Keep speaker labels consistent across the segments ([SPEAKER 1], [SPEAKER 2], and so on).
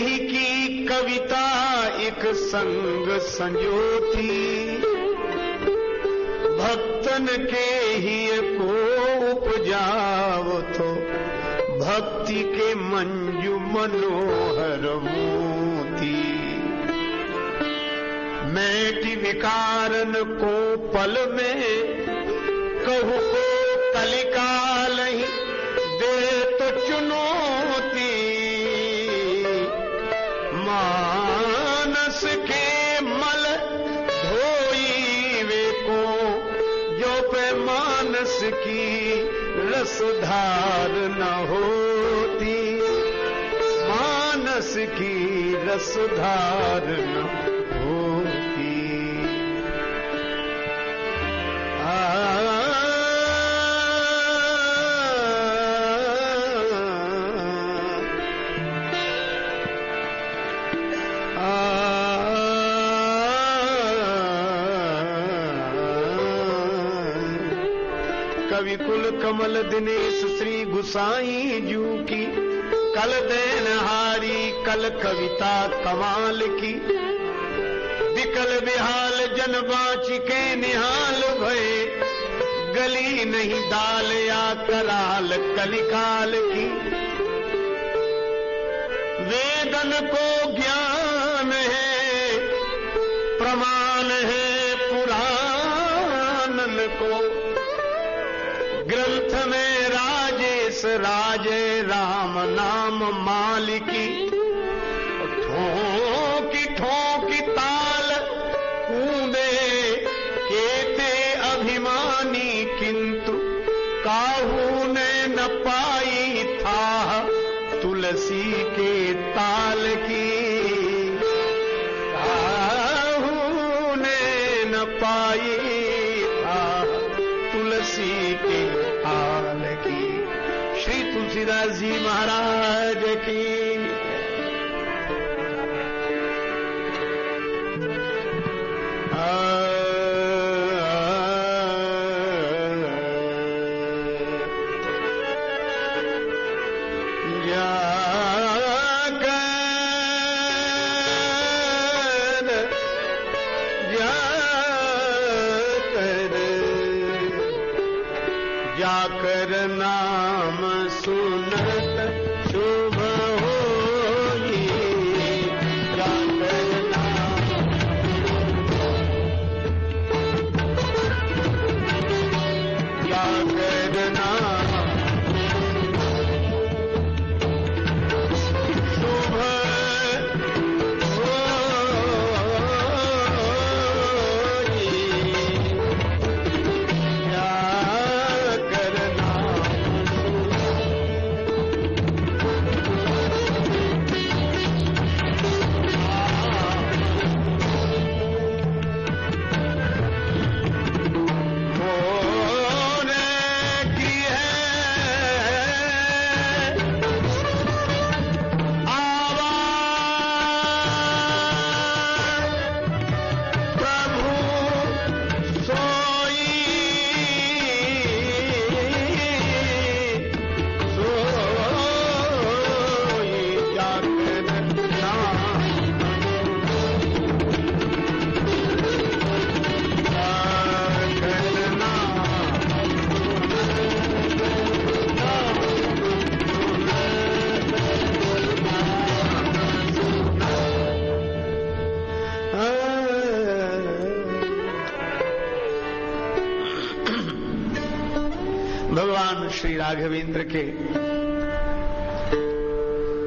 [SPEAKER 1] ही की कविता एक संग संजोती, भक्तन के ही को उपजाव तो भक्ति के मंजू मनोहर मोती। मैटी विकारन को पल में कहू को कलिकाल ही दे तो चुनौती। मानस के मल धोई वे को जो पे मानस की रसधार न होती, मानस की रसधार न होती। कवि कुल कमल दिनेश श्री गुसाई जू की, कल देनहारी कल कविता कमाल की। विकल बिहाल जन बाँच के निहाल भये, गली नहीं दाल या कराल कलिकाल की। वेदन को ज्ञान है प्रमाण है पुराणन को, ग्रंथ में राजेश राजे राम नाम मालिकी। ठोकी ठोकी ताल कूदे केते अभिमानी, किंतु काहू ने न पाई था तुलसी के ताल की। काहू ने न पाई था तुलसी के ताल की। श्री तुलसीदास जी महाराज की। जाकर नाम सुनत शुभ होई, जाकर नाम जाकर नाम शुभ भगवान श्री राघवेंद्र के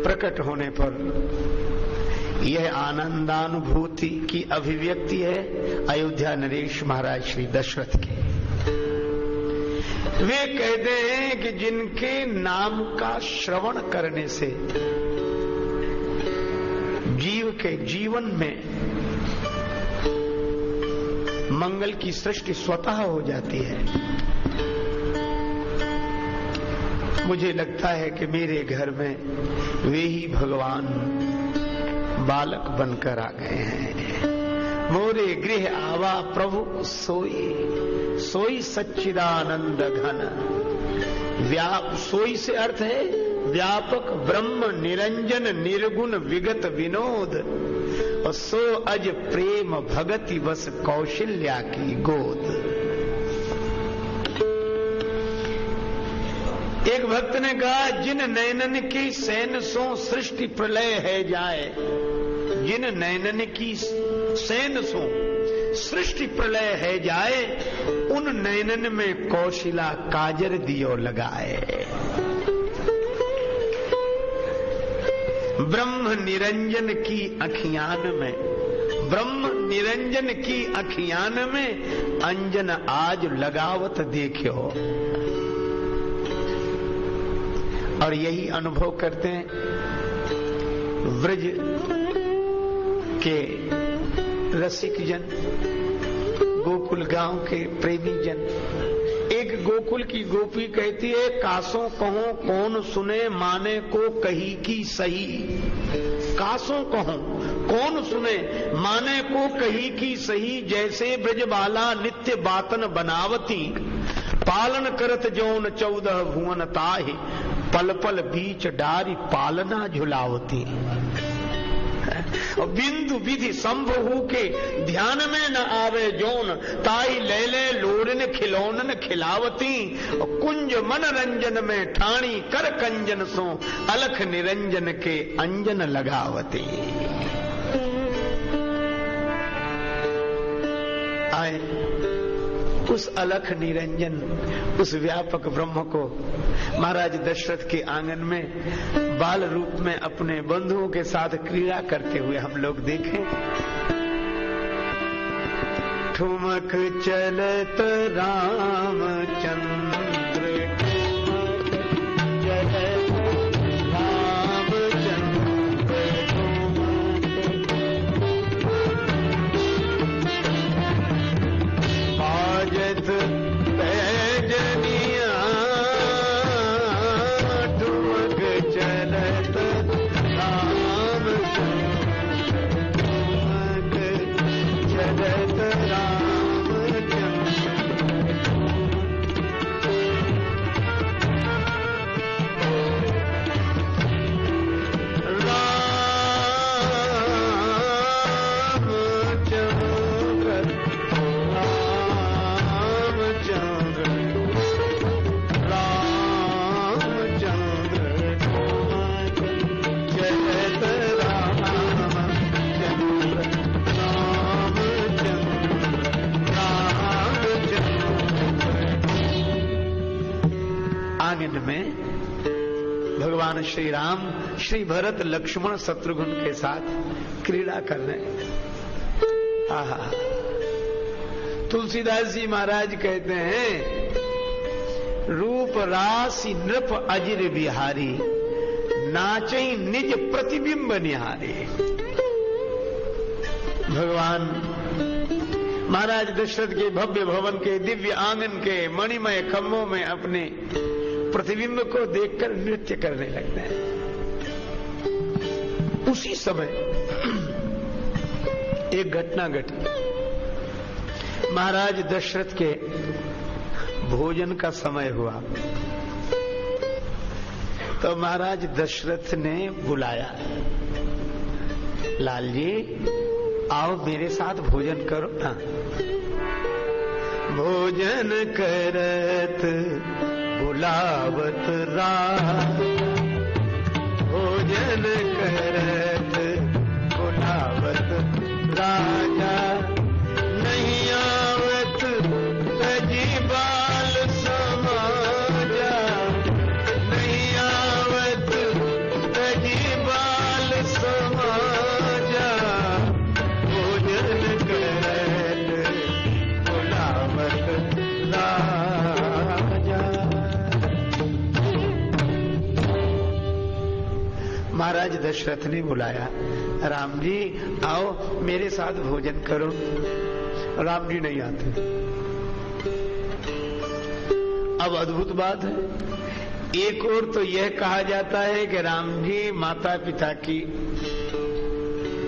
[SPEAKER 1] प्रकट होने पर यह आनंदानुभूति की अभिव्यक्ति है अयोध्या नरेश महाराज श्री दशरथ के। वे कहते हैं कि जिनके नाम का श्रवण करने से जीव के जीवन में मंगल की सृष्टि स्वतः हो जाती है। मुझे लगता है कि मेरे घर में वे ही भगवान बालक बनकर आ गए हैं। मोरे गृह आवा प्रभु सोई, सोई सच्चिदानंद घन। सोई से अर्थ है व्यापक ब्रह्म निरंजन निर्गुण विगत विनोद, और सो अज प्रेम भगति बस कौशल्या की गोद। एक भक्त ने कहा, जिन नैनन की सैन सो सृष्टि प्रलय है जाए, जिन नैनन की सैन सो सृष्टि प्रलय है जाए, उन नैनन में कौशिला काजर दियो लगाए। ब्रह्म निरंजन की अखियान में, ब्रह्म निरंजन की अखियान में अंजन आज लगावत देखो। और यही अनुभव करते हैं व्रज के रसिक जन, गोकुल गांव के प्रेमी जन। एक गोकुल की गोपी कहती है, कासों कहो कौन सुने माने को कही की सही। कासों कहो कौन सुने माने को कही की सही, जैसे ब्रजबाला नित्य बातन बनावती, पालन करत जौन 14 भुवन ताहि, पल पल बीच डारी पालना झुलावती। बिंदु विधि संभहु के ध्यान में न आवे जौन, ताई ले ले लोड़न खिलौनन खिलावती, कुंज मन रंजन में ठाणी कर कंजन सो, अलख निरंजन के अंजन लगावती। आए उस अलख निरंजन, उस व्यापक ब्रह्म को महाराज दशरथ के आंगन में बाल रूप में अपने बंधुओं के साथ क्रीड़ा करते हुए हम लोग देखें। ठुमक चलत रामचंद्र, में भगवान श्री राम श्री भरत लक्ष्मण शत्रुघ्न के साथ क्रीड़ा कर रहे हैं। आहा, तुलसीदास जी महाराज कहते हैं, रूप राशि नृप अजिर बिहारी, नाचई निज प्रतिबिंब निहारी। भगवान महाराज दशरथ के भव्य भवन के दिव्य आंगन के मणिमय खम्भों में अपने प्रतिबिंब को देखकर नृत्य करने लगते हैं। उसी समय एक घटना घटी। महाराज दशरथ के भोजन का समय हुआ तो महाराज दशरथ ने बुलाया, लाल जी आओ मेरे साथ भोजन करो ना। भोजन करत बुलावत राज, भोजन करत बुलावत राजा, नहीं आवत तजी बाल समाजा, नहीं आवत तजी बाल समाजा, भोजन करत बुलावत राजा। महाराज दशरथ ने बुलाया, राम जी आओ मेरे साथ भोजन करो। राम जी नहीं आते। अब अद्भुत बात है, एक ओर तो यह कहा जाता है कि राम जी माता पिता की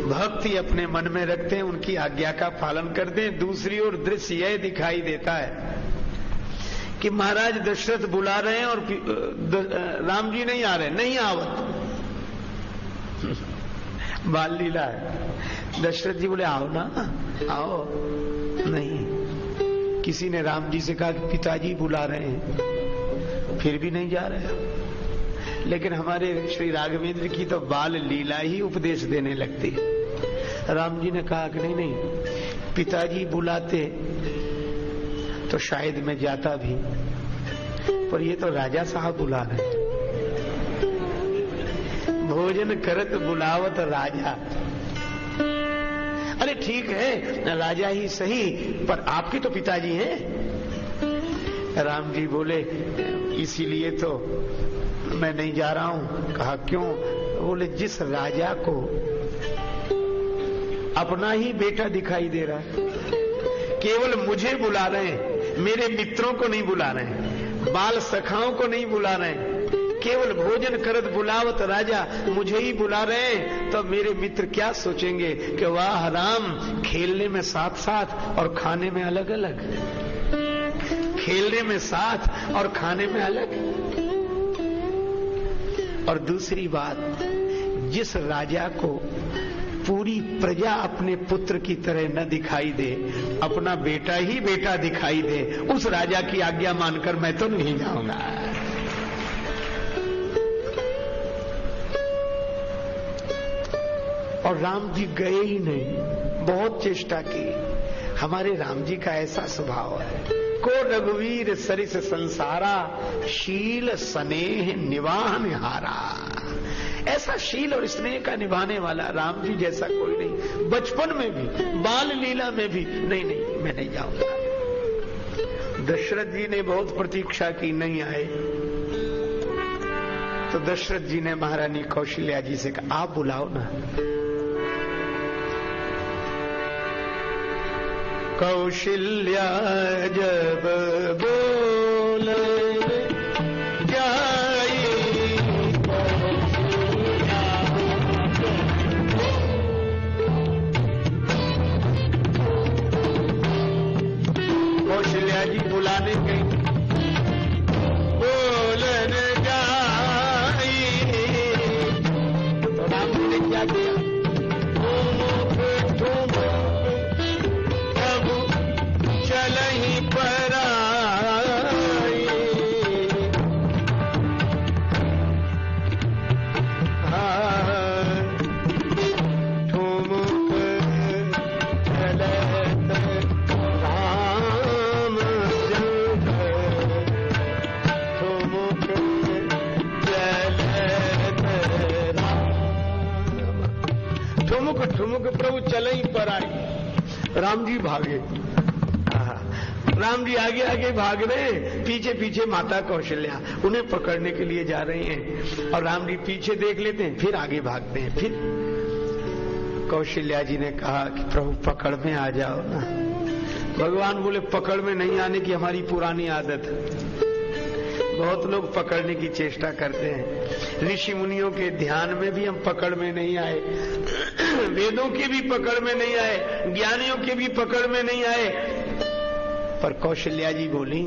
[SPEAKER 1] भक्ति अपने मन में रखते हैं, उनकी आज्ञा का पालन करते हैं। दूसरी ओर दृश्य यह दिखाई देता है कि महाराज दशरथ बुला रहे हैं और राम जी नहीं आ रहे, नहीं आवत। बाल लीला है। दशरथ जी बोले आओ ना, आओ। नहीं, किसी ने राम जी से कहा कि पिताजी बुला रहे हैं, फिर भी नहीं जा रहे। लेकिन हमारे श्री राघवेंद्र की तो बाल लीला ही उपदेश देने लगती है। राम जी ने कहा कि नहीं नहीं, पिताजी बुलाते तो शायद मैं जाता भी, पर ये तो राजा साहब बुला रहे हैं। भोजन करत बुलावत राजा। अरे ठीक है, राजा ही सही, पर आपके तो पिताजी हैं। राम जी बोले इसीलिए तो मैं नहीं जा रहा हूं। कहा क्यों? बोले जिस राजा को अपना ही बेटा दिखाई दे रहा है, केवल मुझे बुला रहे हैं, मेरे मित्रों को नहीं बुला रहे हैं, बाल सखाओं को नहीं बुला रहे हैं, केवल भोजन करत बुलावत राजा मुझे ही बुला रहे हैं, तो मेरे मित्र क्या सोचेंगे कि वाह राम, खेलने में साथ साथ और खाने में अलग अलग, खेलने में साथ और खाने में अलग। और दूसरी बात, जिस राजा को पूरी प्रजा अपने पुत्र की तरह न दिखाई दे, अपना बेटा ही बेटा दिखाई दे, उस राजा की आज्ञा मानकर मैं तो नहीं जाऊंगा। और राम जी गए ही नहीं, बहुत चेष्टा की। हमारे राम जी का ऐसा स्वभाव है, को रघुवीर सरिस संसारा, शील स्नेह निवाह निहारा। ऐसा शील और स्नेह का निभाने वाला राम जी जैसा कोई नहीं। बचपन में भी, बाल लीला में भी नहीं नहीं मैं नहीं जाऊंगा। दशरथ जी ने बहुत प्रतीक्षा की, नहीं आए। तो दशरथ जी ने महारानी कौशल्या जी से कहा आप बुलाओ ना। कौशल्या जब बोले कौशल्या जी बुलाने गई, बोलन जाई। तो राम जी ने क्या किया? चलही पर आई। ठुमुक चलत राम जग, ठुमुक चलत राम। ठुमुक ठुमुक प्रभु चलही पर आई। राम जी भागे, राम जी आगे आगे भाग रहे, पीछे पीछे माता कौशल्या उन्हें पकड़ने के लिए जा रहे हैं। और राम जी पीछे देख लेते हैं, फिर आगे भागते हैं। फिर कौशल्या जी ने कहा कि प्रभु पकड़ में आ जाओ ना। भगवान बोले पकड़ में नहीं आने की हमारी पुरानी आदत है। बहुत लोग पकड़ने की चेष्टा करते हैं। ऋषि मुनियों के ध्यान में भी हम पकड़ में नहीं आए, वेदों के भी पकड़ में नहीं आए, ज्ञानियों के भी पकड़ में नहीं आए। पर कौशल्या जी बोली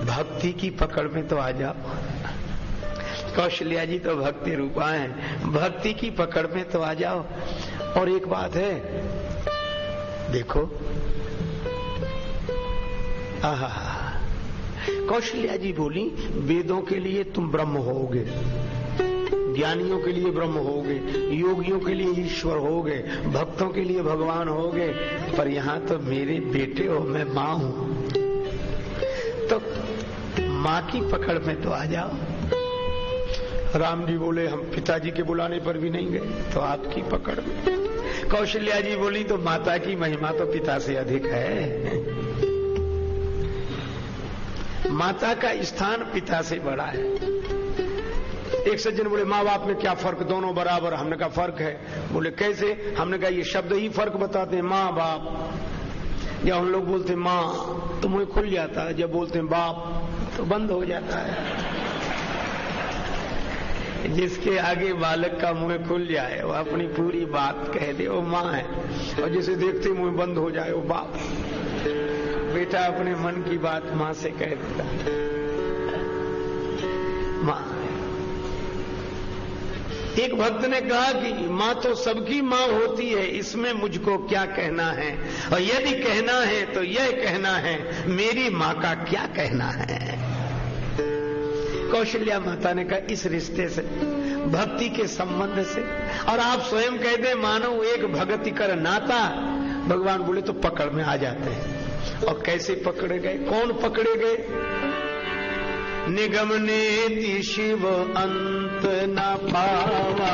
[SPEAKER 1] भक्ति की पकड़ में तो आ जाओ। कौशल्या जी तो भक्ति रूपा हैं, भक्ति की पकड़ में तो आ जाओ। और एक बात है, देखो आहा, कौशल्या जी बोली वेदों के लिए तुम ब्रह्म होगे, ज्ञानियों के लिए ब्रह्म होगे, योगियों के लिए ईश्वर होगे, भक्तों के लिए भगवान होगे, पर यहाँ तो मेरे बेटे हो, मैं माँ हूं। तो माँ की पकड़ में तो आ जाओ। राम जी बोले हम पिताजी के बुलाने पर भी नहीं गए, तो आपकी पकड़ में। कौशल्या जी बोली तो माता की महिमा तो पिता से अधिक है। माता का स्थान पिता से बड़ा है। एक सज्जन बोले माँ बाप में क्या फर्क, दोनों बराबर। हमने कहा फर्क है। बोले कैसे? हमने कहा ये शब्द ही फर्क बताते हैं, माँ बाप। जब हम लोग बोलते माँ तो मुंह खुल जाता है, जब बोलते हैं बाप तो बंद हो जाता है। जिसके आगे बालक का मुंह खुल जाए वो अपनी पूरी बात कह दे, वो माँ है। और जिसे देखते मुंह बंद हो जाए वो बाप। बेटा अपने मन की बात माँ से कह देता। मां। एक भक्त ने कहा कि मां तो सबकी मां होती है, इसमें मुझको क्या कहना है, और यदि कहना है तो यह कहना है, मेरी मां का क्या कहना है। कौशल्या माता ने कहा इस रिश्ते से, भक्ति के संबंध से, और आप स्वयं कहते मानो एक भक्ति कर नाता, भगवान बोले तो पकड़ में आ जाते हैं। और कैसे पकड़े गए, कौन पकड़े गए? निगम नेति शिव अंत न पावा,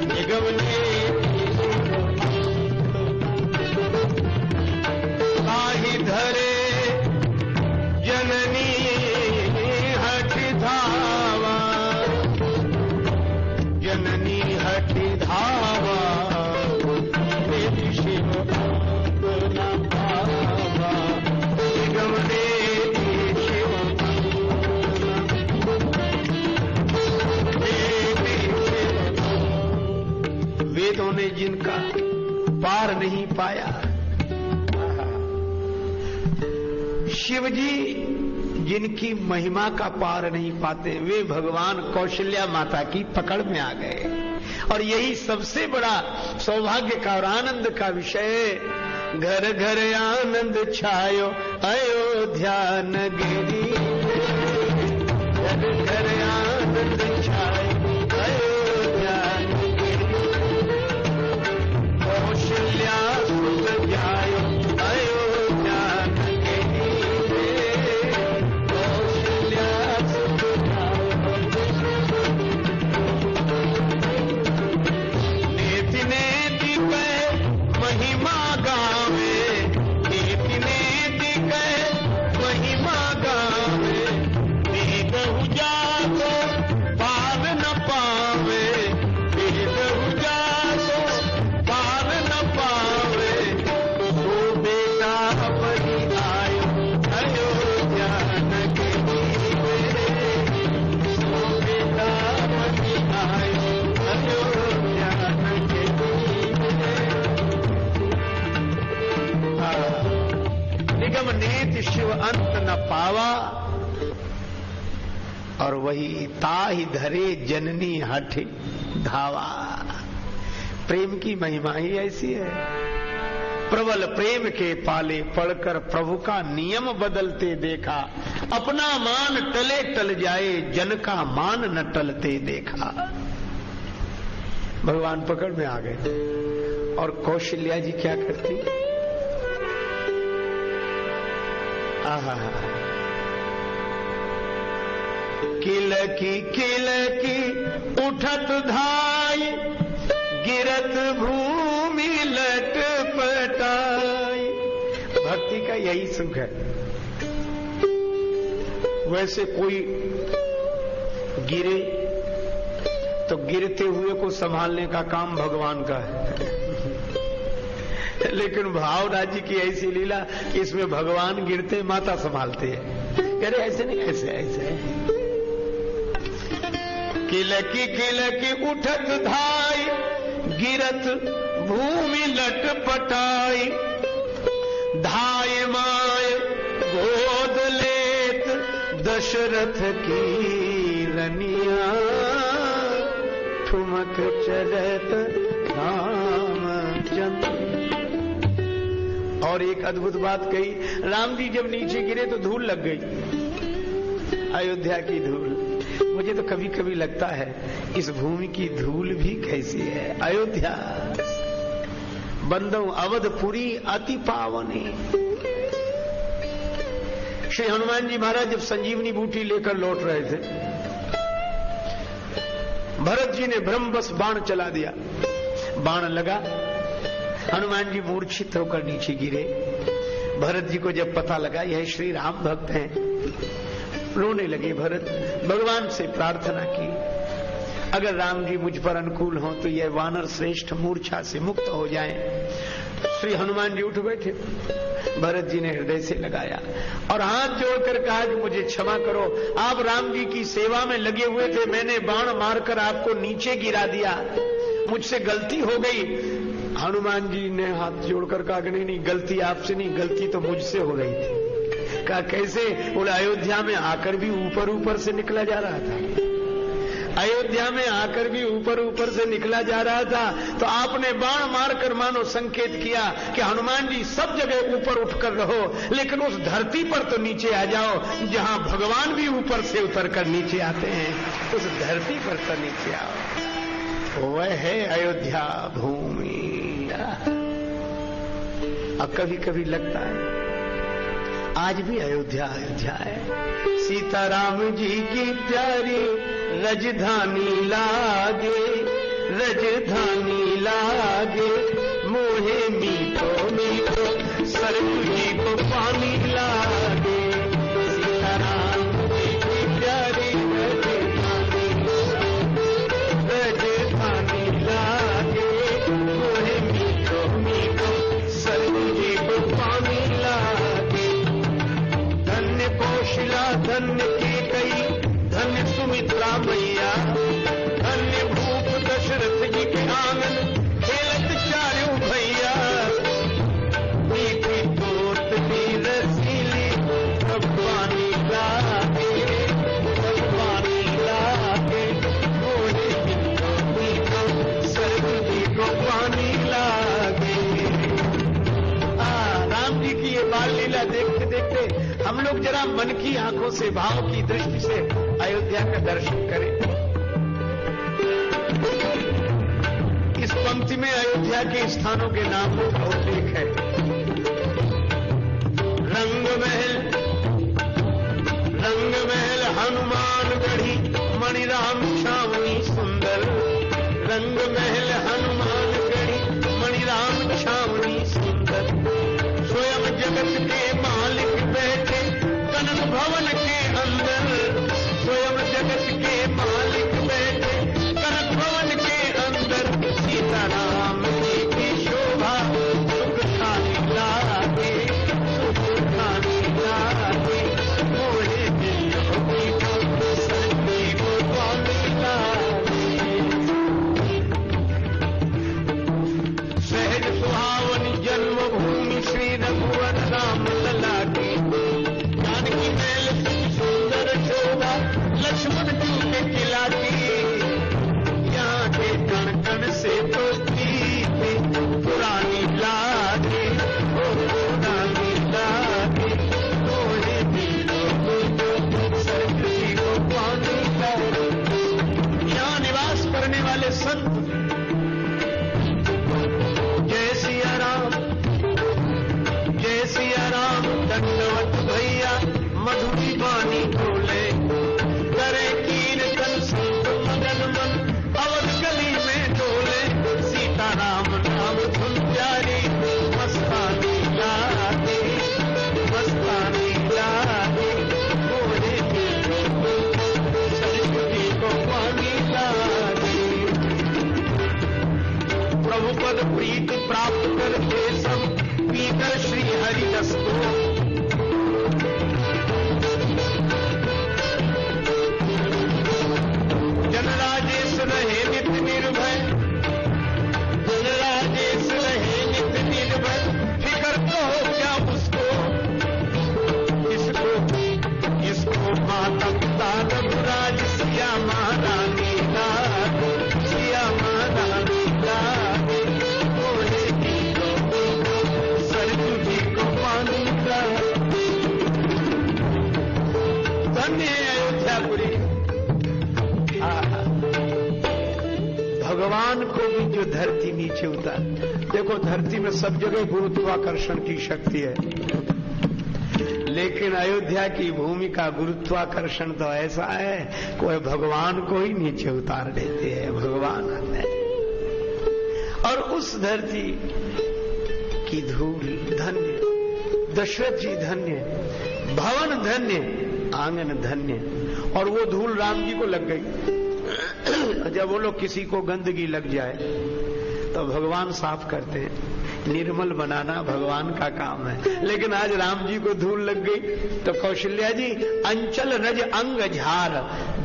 [SPEAKER 1] निगम ताहि धरे जननी हठ धावा, जननी हठ धावा, नेति शिव अंत न पावा, निगम नेति शिव वेदों ने जिनका पार नहीं पाया, शिवजी जिनकी महिमा का पार नहीं पाते, वे भगवान कौशल्या माता की पकड़ में आ गए। और यही सबसे बड़ा सौभाग्य का और आनंद का विषय, घर घर आनंद छायो अयोध्या नगरी, घर घर आनंद छायो अयोध्या नगरी, कौशल्या सुत जायो अयोध्या नगरी, कौशल्या सुत जायो। नेति नेति कह महिमा गावे, नेति नेति कह महिमा गावे, देखहु जातो पार न पावे, देखहु जातो पार न पावे, सो बेटा बलि आयो अयोध्या नगरी, सो बेटा बलि आयो अयोध्या नगरी। निगम नेति शिव अंत न पावा, और वही ताहि धरे जननी हठ धावा। प्रेम की महिमा ही ऐसी है। प्रबल प्रेम के पाले पड़कर प्रभु का नियम बदलते देखा, अपना मान टले टल जाए, जन का मान न टलते देखा। भगवान पकड़ में आ गए। और कौशल्या जी क्या करती? आहा, किलकी उठत धाई, गिरत भूमि लटपटाई। भक्ति का यही सुख है। वैसे कोई गिरे तो गिरते हुए को संभालने का काम भगवान का है, लेकिन भावराज जी की ऐसी लीला कि इसमें भगवान गिरते माता संभालते हैं। कह रहे ऐसे नहीं, ऐसे ऐसे। किलकी उठत धाई, गिरत भूमि लटपटाई, धाय माय गोद लेत दशरथ की रनिया, ठुमक चलत रामचंद्र। और एक अद्भुत बात कही, राम जी जब नीचे गिरे तो धूल लग गई, अयोध्या की धूल। मुझे तो कभी कभी लगता है इस भूमि की धूल भी कैसी है। अयोध्या बंदो अवधपुरी अति पावनी। श्री हनुमान जी महाराज जब संजीवनी बूटी लेकर लौट रहे थे, भरत जी ने ब्रह्मवश बाण चला दिया। बाण लगा, हनुमान जी मूर्छित होकर नीचे गिरे। भरत जी को जब पता लगा यह श्री राम भक्त हैं, रोने लगे। भरत भगवान से प्रार्थना की, अगर राम जी मुझ पर अनुकूल हो तो यह वानर श्रेष्ठ मूर्छा से मुक्त हो जाएं। श्री हनुमान जी उठ बैठे। भरत जी ने हृदय से लगाया और हाथ जोड़कर कहा कि मुझे क्षमा करो, आप राम जी की सेवा में लगे हुए थे, मैंने बाण मारकर आपको नीचे गिरा दिया, मुझसे गलती हो गई। हनुमान जी ने हाथ जोड़कर कहा कि नहीं, गलती आपसे नहीं, गलती तो मुझसे हो रही थी। कहा कैसे? बोले अयोध्या में आकर भी ऊपर ऊपर से निकला जा रहा था। अयोध्या में आकर भी ऊपर ऊपर से निकला जा रहा था तो आपने बाण मारकर मानो संकेत किया कि हनुमान जी सब जगह ऊपर उठकर रहो, लेकिन उस धरती पर तो नीचे आ जाओ जहां भगवान भी ऊपर से उतरकर नीचे आते हैं, उस धरती पर तो नीचे आओ। वह है अयोध्या भूमि। अब कभी कभी लगता है आज भी अयोध्या अयोध्या है। सीताराम जी की प्यारी राजधानी लागे, राजधानी लागे, मोहे मीठो मीठो सरयू जी को पानी लागे। सीताराम जी की प्यारी राजधानी लागे, मोहे मीठो मीठो सरयू जी को पानी लागे। धन्य कौशला धन्य कैकेयी धन्य सुमित्रा मैया, धन्य भूप दशरथ जी के आंगन खेलत चारों भैया। मीठी तोत भी रसीली सब पानी लागे, सब पानी लागे, मोहे मीठो मीठो सरयू जी को पानी लागे। राम जी की ये बाल लीला देखते देखते हम लोग जरा मन की आंखों से, भाव की दृष्टि से अयोध्या का दर्शन करें। इस पंक्ति में अयोध्या के स्थानों के नामों का उल्लेख है। रंग महल हनुमानगढ़ी, मणिराम छावनी सुंदर। रंग महल हनुमानगढ़ी, मणिराम छावनी सुंदर। स्वयं जगत के मालिक बैठे कनक भवन के अंदर। स्वयं जगत के मालिक बैठे कनक भवन के अंदर। सीताराम जी की शोभा सुख खानी लागे, सुख खानी लागे, मोहे मीठो मीठो सरयू को पानी लागे। सहज सुहावनी जन्मभूमि श्री रघुवर राम लला की। जानकी महल सुंदर शोभा लक्ष्मण जी के किला की। यहाँ के कण कण से तो प्रीति पुरानी लागे, ओ पुरानी लागे, मोहे मीठो मीठो सरयू जी को पानी लागे। यहाँ निवास करने वाले संत जय सिया राम, जय सिया राम, दंडवत भैया मधुरी बानी बोले। करे कीर्तन संत मगन मन अवध गली में डोले। सीताराम नाम धुन प्यारी मस्तानी लागे, मस्तानी लागे, मोहे मीठो मीठो सरयू जी को पानी लागे। प्रभु पद प्रीत प्राप्त करके सब पीकर श्री हरि रस को। जनराजेश रहे नित्य निर्भय, जनराजेश रहे नित्य निर्भय। फिकर तो हो क्या उसको, इसको इसको माता पिता रघुराज सिया महारानी लागे, सिया महारानी लागे, मोहे मीठो मीठो सरयू जी को पानी लागे। धन्य अयोध्यापुरी। भगवान को भी जो धरती नीचे उतार, देखो धरती में सब जगह गुरुत्वाकर्षण की शक्ति है, लेकिन अयोध्या की भूमि का गुरुत्वाकर्षण तो ऐसा है कोई भगवान को ही नीचे उतार देते हैं। भगवान है और उस धरती की धूल धन्य, दशरथ जी धन्य, भवन धन्य, आंगन धन्य। और वो धूल राम जी को लग गई। जब वो लोग किसी को गंदगी लग जाए तो भगवान साफ करते हैं, निर्मल बनाना भगवान का काम है। लेकिन आज राम जी को धूल लग गई तो कौशल्या जी अंचल रज अंग झार,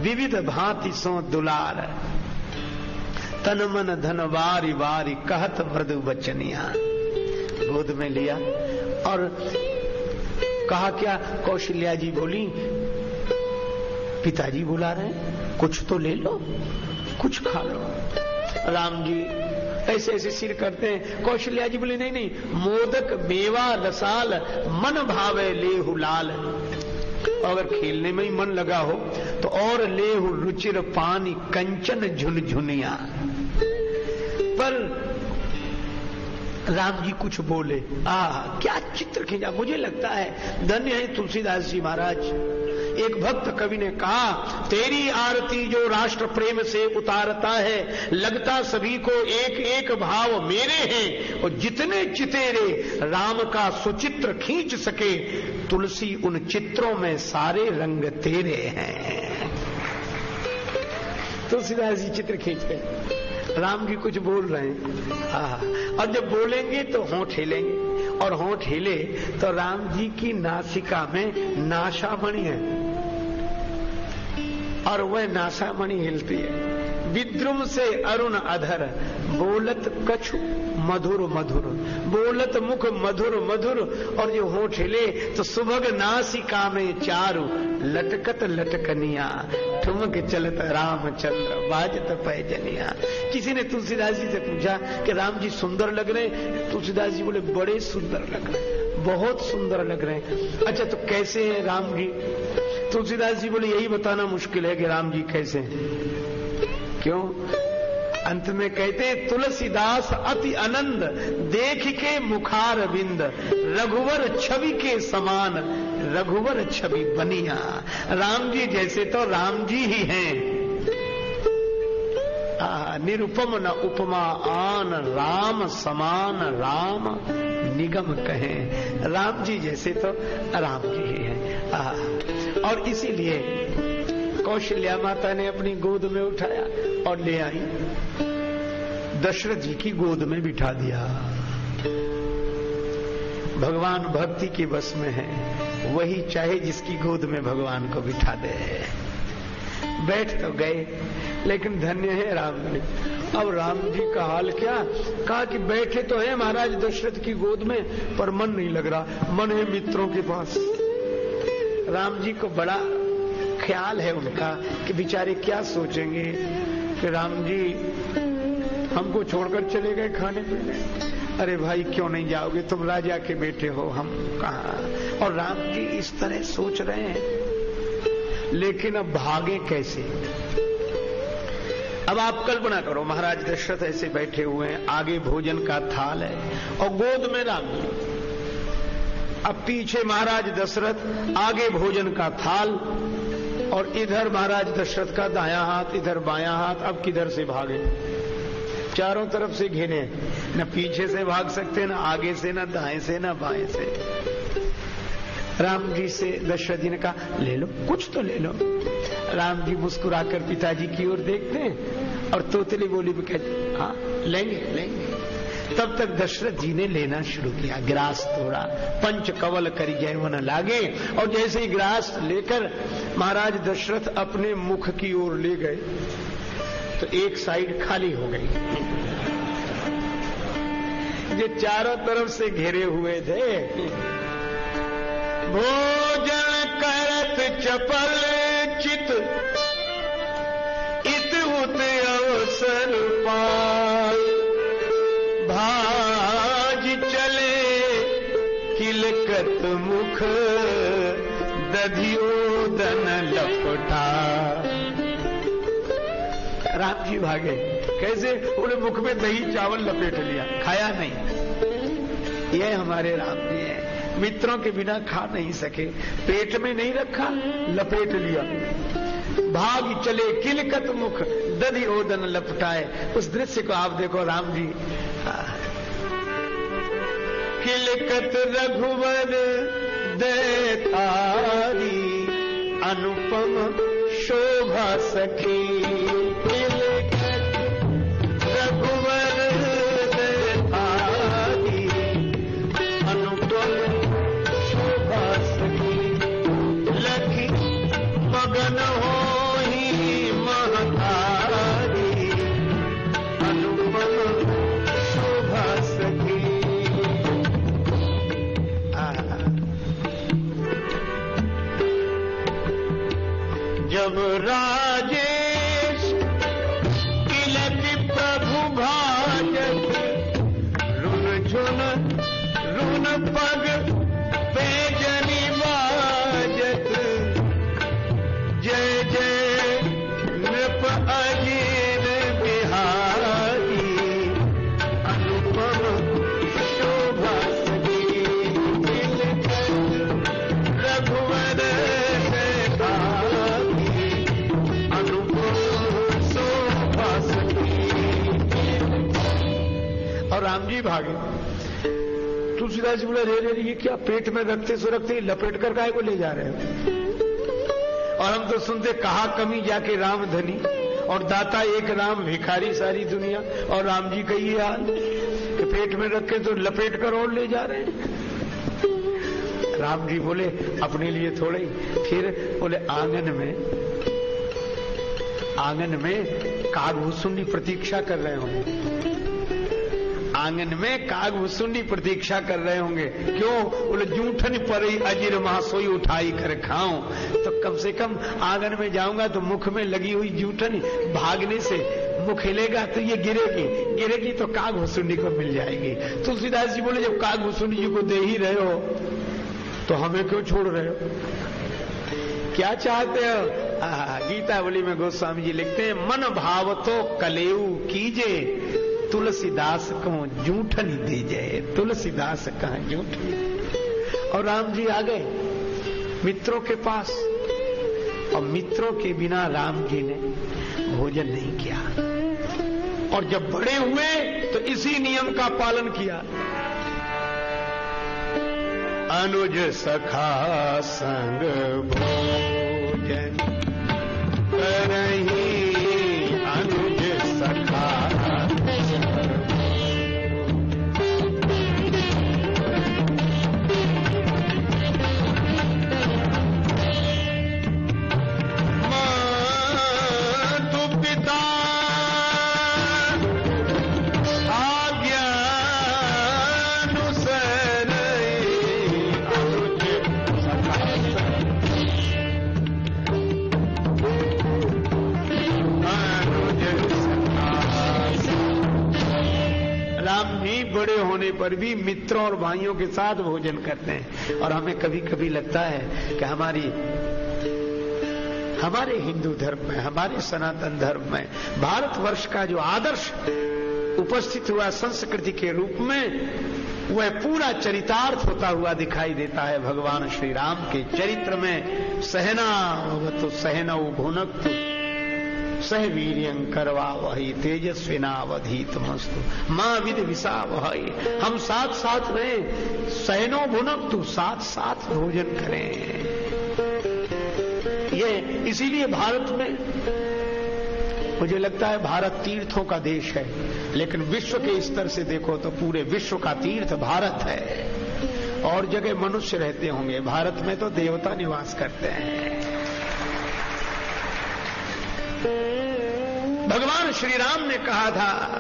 [SPEAKER 1] विविध भांति सो दुलार। तन मन धन वारी वारी कहत मृदु बचनिया। गोद में लिया और कहा क्या, कौशल्या जी बोली पिताजी बुला रहे हैं। कुछ तो ले लो, कुछ खा लो। राम जी ऐसे ऐसे सिर करते हैं। कौशल्या जी बोले नहीं नहीं, मोदक मेवा रसाल मन भावे लेहु लाल। अगर खेलने में ही मन लगा हो तो और लेहु रुचिर पानी कंचन झुनझुनिया। पर राम जी कुछ बोले, क्या चित्र खींचा। मुझे लगता है धन्य है तुलसीदास जी महाराज। एक भक्त कवि ने कहा, तेरी आरती जो राष्ट्र प्रेम से उतारता है, लगता सभी को एक एक भाव मेरे हैं, और जितने चितेरे राम का सुचित्र खींच सके, तुलसी उन चित्रों में सारे रंग तेरे हैं। तुलसीदास जी चित्र खींचते हैं, राम जी कुछ बोल रहे हैं। और जब बोलेंगे तो होंठ हिलेंगे, और होंठ हिले तो राम जी की नासिका में नासामणि है, और वह नासामणि हिलती है। विद्रुम से अरुण अधर, बोलत कछु मधुर मधुर, बोलत मुख मधुर मधुर, और जो होंठ हिले तो सुभग नासिका में चारु, लटकत लटकनिया, ठुमक चलत रामचंद्र, बाजत पैजनिया। किसी ने तुलसीदास जी से पूछा कि राम जी सुंदर लग रहे हैं? तुलसीदास जी बोले बड़े सुंदर लग रहे हैं, बहुत सुंदर लग रहे हैं। अच्छा तो कैसे हैं राम जी? तुलसीदास जी बोले यही बताना मुश्किल है कि राम जी कैसे हैं। क्यों? अंत में कहते हैं, तुलसीदास अति आनंद देख के मुखार बिंद, रघुवर छवि के समान, रघुवर छवि बनिया। राम जी जैसे तो राम जी ही हैं। निरुपम न उपमा आन, राम समान राम निगम कहें। राम जी जैसे तो राम जी ही हैं। और इसीलिए कौशल्या माता ने अपनी गोद में उठाया और ले आई, दशरथ जी की गोद में बिठा दिया। भगवान भक्ति के बस में है, वही चाहे जिसकी गोद में भगवान को बिठा दे। बैठ तो गए, लेकिन धन्य है राम जी। अब राम जी का हाल क्या? कहा कि बैठे तो है महाराज दशरथ की गोद में, पर मन नहीं लग रहा, मन है मित्रों के पास। राम जी को बड़ा ख्याल है उनका कि बेचारे क्या सोचेंगे कि राम जी हमको छोड़कर चले गए खाने पीने। अरे भाई क्यों नहीं जाओगे, तुम राजा के बेटे हो, हम कहाँ। और राम जी इस तरह सोच रहे हैं, लेकिन अब भागे कैसे? अब आप कल्पना करो, महाराज दशरथ ऐसे बैठे हुए हैं, आगे भोजन का थाल है और गोद में राम जी, अब पीछे महाराज दशरथ, आगे भोजन का थाल, और इधर महाराज दशरथ का दायां हाथ, इधर बायां हाथ। अब किधर से भागे? चारों तरफ से घिरे, न पीछे से भाग सकते, न आगे से, न दाएं से, न बाएं से। राम जी से दशरथ जी ने कहा, ले लो, कुछ तो ले लो। राम जी मुस्कुराकर पिताजी की ओर देखते हैं और तोतली बोली में कहते, हाँ लेंगे लेंगे। तब तक दशरथ जी ने लेना शुरू किया, ग्रास तोड़ा, पंच कवल करी जयवन लागे, और जैसे ही ग्रास लेकर महाराज दशरथ अपने मुख की ओर ले गए तो एक साइड खाली हो गई। ये चारों तरफ से घेरे हुए थे। भोजन करत चपल चित, इत उत अवसर पाल, भाज चले किलकत मुख, दधियोदन लपटा। राम जी भागे कैसे? उन्हें मुख में दही चावल लपेट लिया, खाया नहीं। ये हमारे राम जी हैं, मित्रों के बिना खा नहीं सके, पेट में नहीं रखा, लपेट लिया। भाग चले किलकत मुख, दधि ओदन लपटाए। उस दृश्य को आप देखो, राम जी किलकत रघुवर देतारी, अनुपम शोभा सखी। किलकत रघुवर देतारी, अनुपम शोभा सखी। लखी मगन होहि महतारी, अनुपम शोभा सखी। जब राजे राम जी भागे। तुलसीदास जी बोला, रे ये क्या पेट में रखते सो रखते लपेट कर काहे को ले जा रहे हो? और हम तो सुनते कहा कमी जाके राम धनी, और दाता एक राम भिखारी सारी दुनिया। और राम जी का ये हाल कि पेट में रखे तो लपेट कर और ले जा रहे हैं। राम जी बोले अपने लिए थोड़े ही, फिर बोले आंगन में कागभूसुंडी प्रतीक्षा कर रहे होंगे, आंगन में कागभूसुंडी प्रतीक्षा कर रहे होंगे। क्यों? बोले जूठन परी अजीर महासोई उठाई कर खाऊं। तो कम से कम आंगन में जाऊंगा तो मुख में लगी हुई जूठन भागने से मुख हिलेगा तो ये गिरेगी तो कागभूसुंडी को मिल जाएगी। तुलसीदास जी बोले जब कागभूसुंडी जी को दे ही रहे हो तो हमें क्यों छोड़ रहे हो? क्या चाहते हो? गीतावली में गोस्वामी जी लिखते हैं, मन भाव तो कलेऊ कीजे, तुलसीदास को जूठन दीजे। तुलसीदास कहा जूठन। और राम जी आ गए मित्रों के पास, और मित्रों के बिना राम जी ने भोजन नहीं किया। और जब बड़े हुए तो इसी नियम का पालन किया। अनुज सखा संग भोजन करही, अनुज सखा बड़े होने पर भी मित्रों और भाइयों के साथ भोजन करते हैं। और हमें कभी कभी लगता है कि हमारे हिंदू धर्म में, हमारे सनातन धर्म में भारतवर्ष का जो आदर्श उपस्थित हुआ संस्कृति के रूप में, वह पूरा चरितार्थ होता हुआ दिखाई देता है भगवान श्री राम के चरित्र में। सहना भवतु सहनौ भुनक्तु सह वीर्यं करवावहै तेजस्विनावधीतमस्तु मां विद्विषावहै। हम साथ साथ रहें, सहनो भुनक्तु, साथ साथ भोजन करें। ये इसीलिए भारत में मुझे लगता है भारत तीर्थों का देश है, लेकिन विश्व के स्तर से देखो तो पूरे विश्व का तीर्थ भारत है। और जगह मनुष्य रहते होंगे, भारत में तो देवता निवास करते हैं। भगवान श्री राम ने कहा था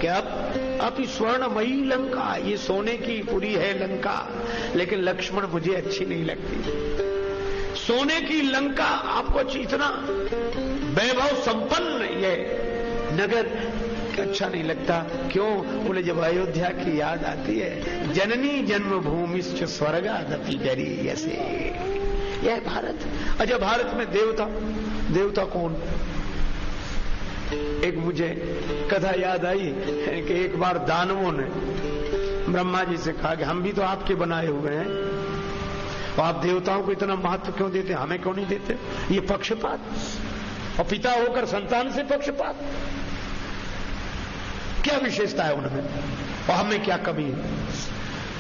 [SPEAKER 1] कि अब स्वर्णमयी लंका, ये सोने की पुरी है लंका, लेकिन लक्ष्मण मुझे अच्छी नहीं लगती। सोने की लंका आपको इतना वैभव संपन्न ये नगर अच्छा नहीं लगता। क्यों? बोले जब अयोध्या की याद आती है, जननी जन्मभूमिश्च स्वर्गादपि जरीयसे। यह भारत। अच्छा, भारत में देवता कौन? एक मुझे कथा याद आई कि एक बार दानवों ने ब्रह्मा जी से कहा कि हम भी तो आपके बनाए हुए हैं, और आप देवताओं को इतना महत्व क्यों देते, हमें क्यों नहीं देते? ये पक्षपात, और पिता होकर संतान से पक्षपात, क्या विशेषता है उनमें और हमें क्या कमी है?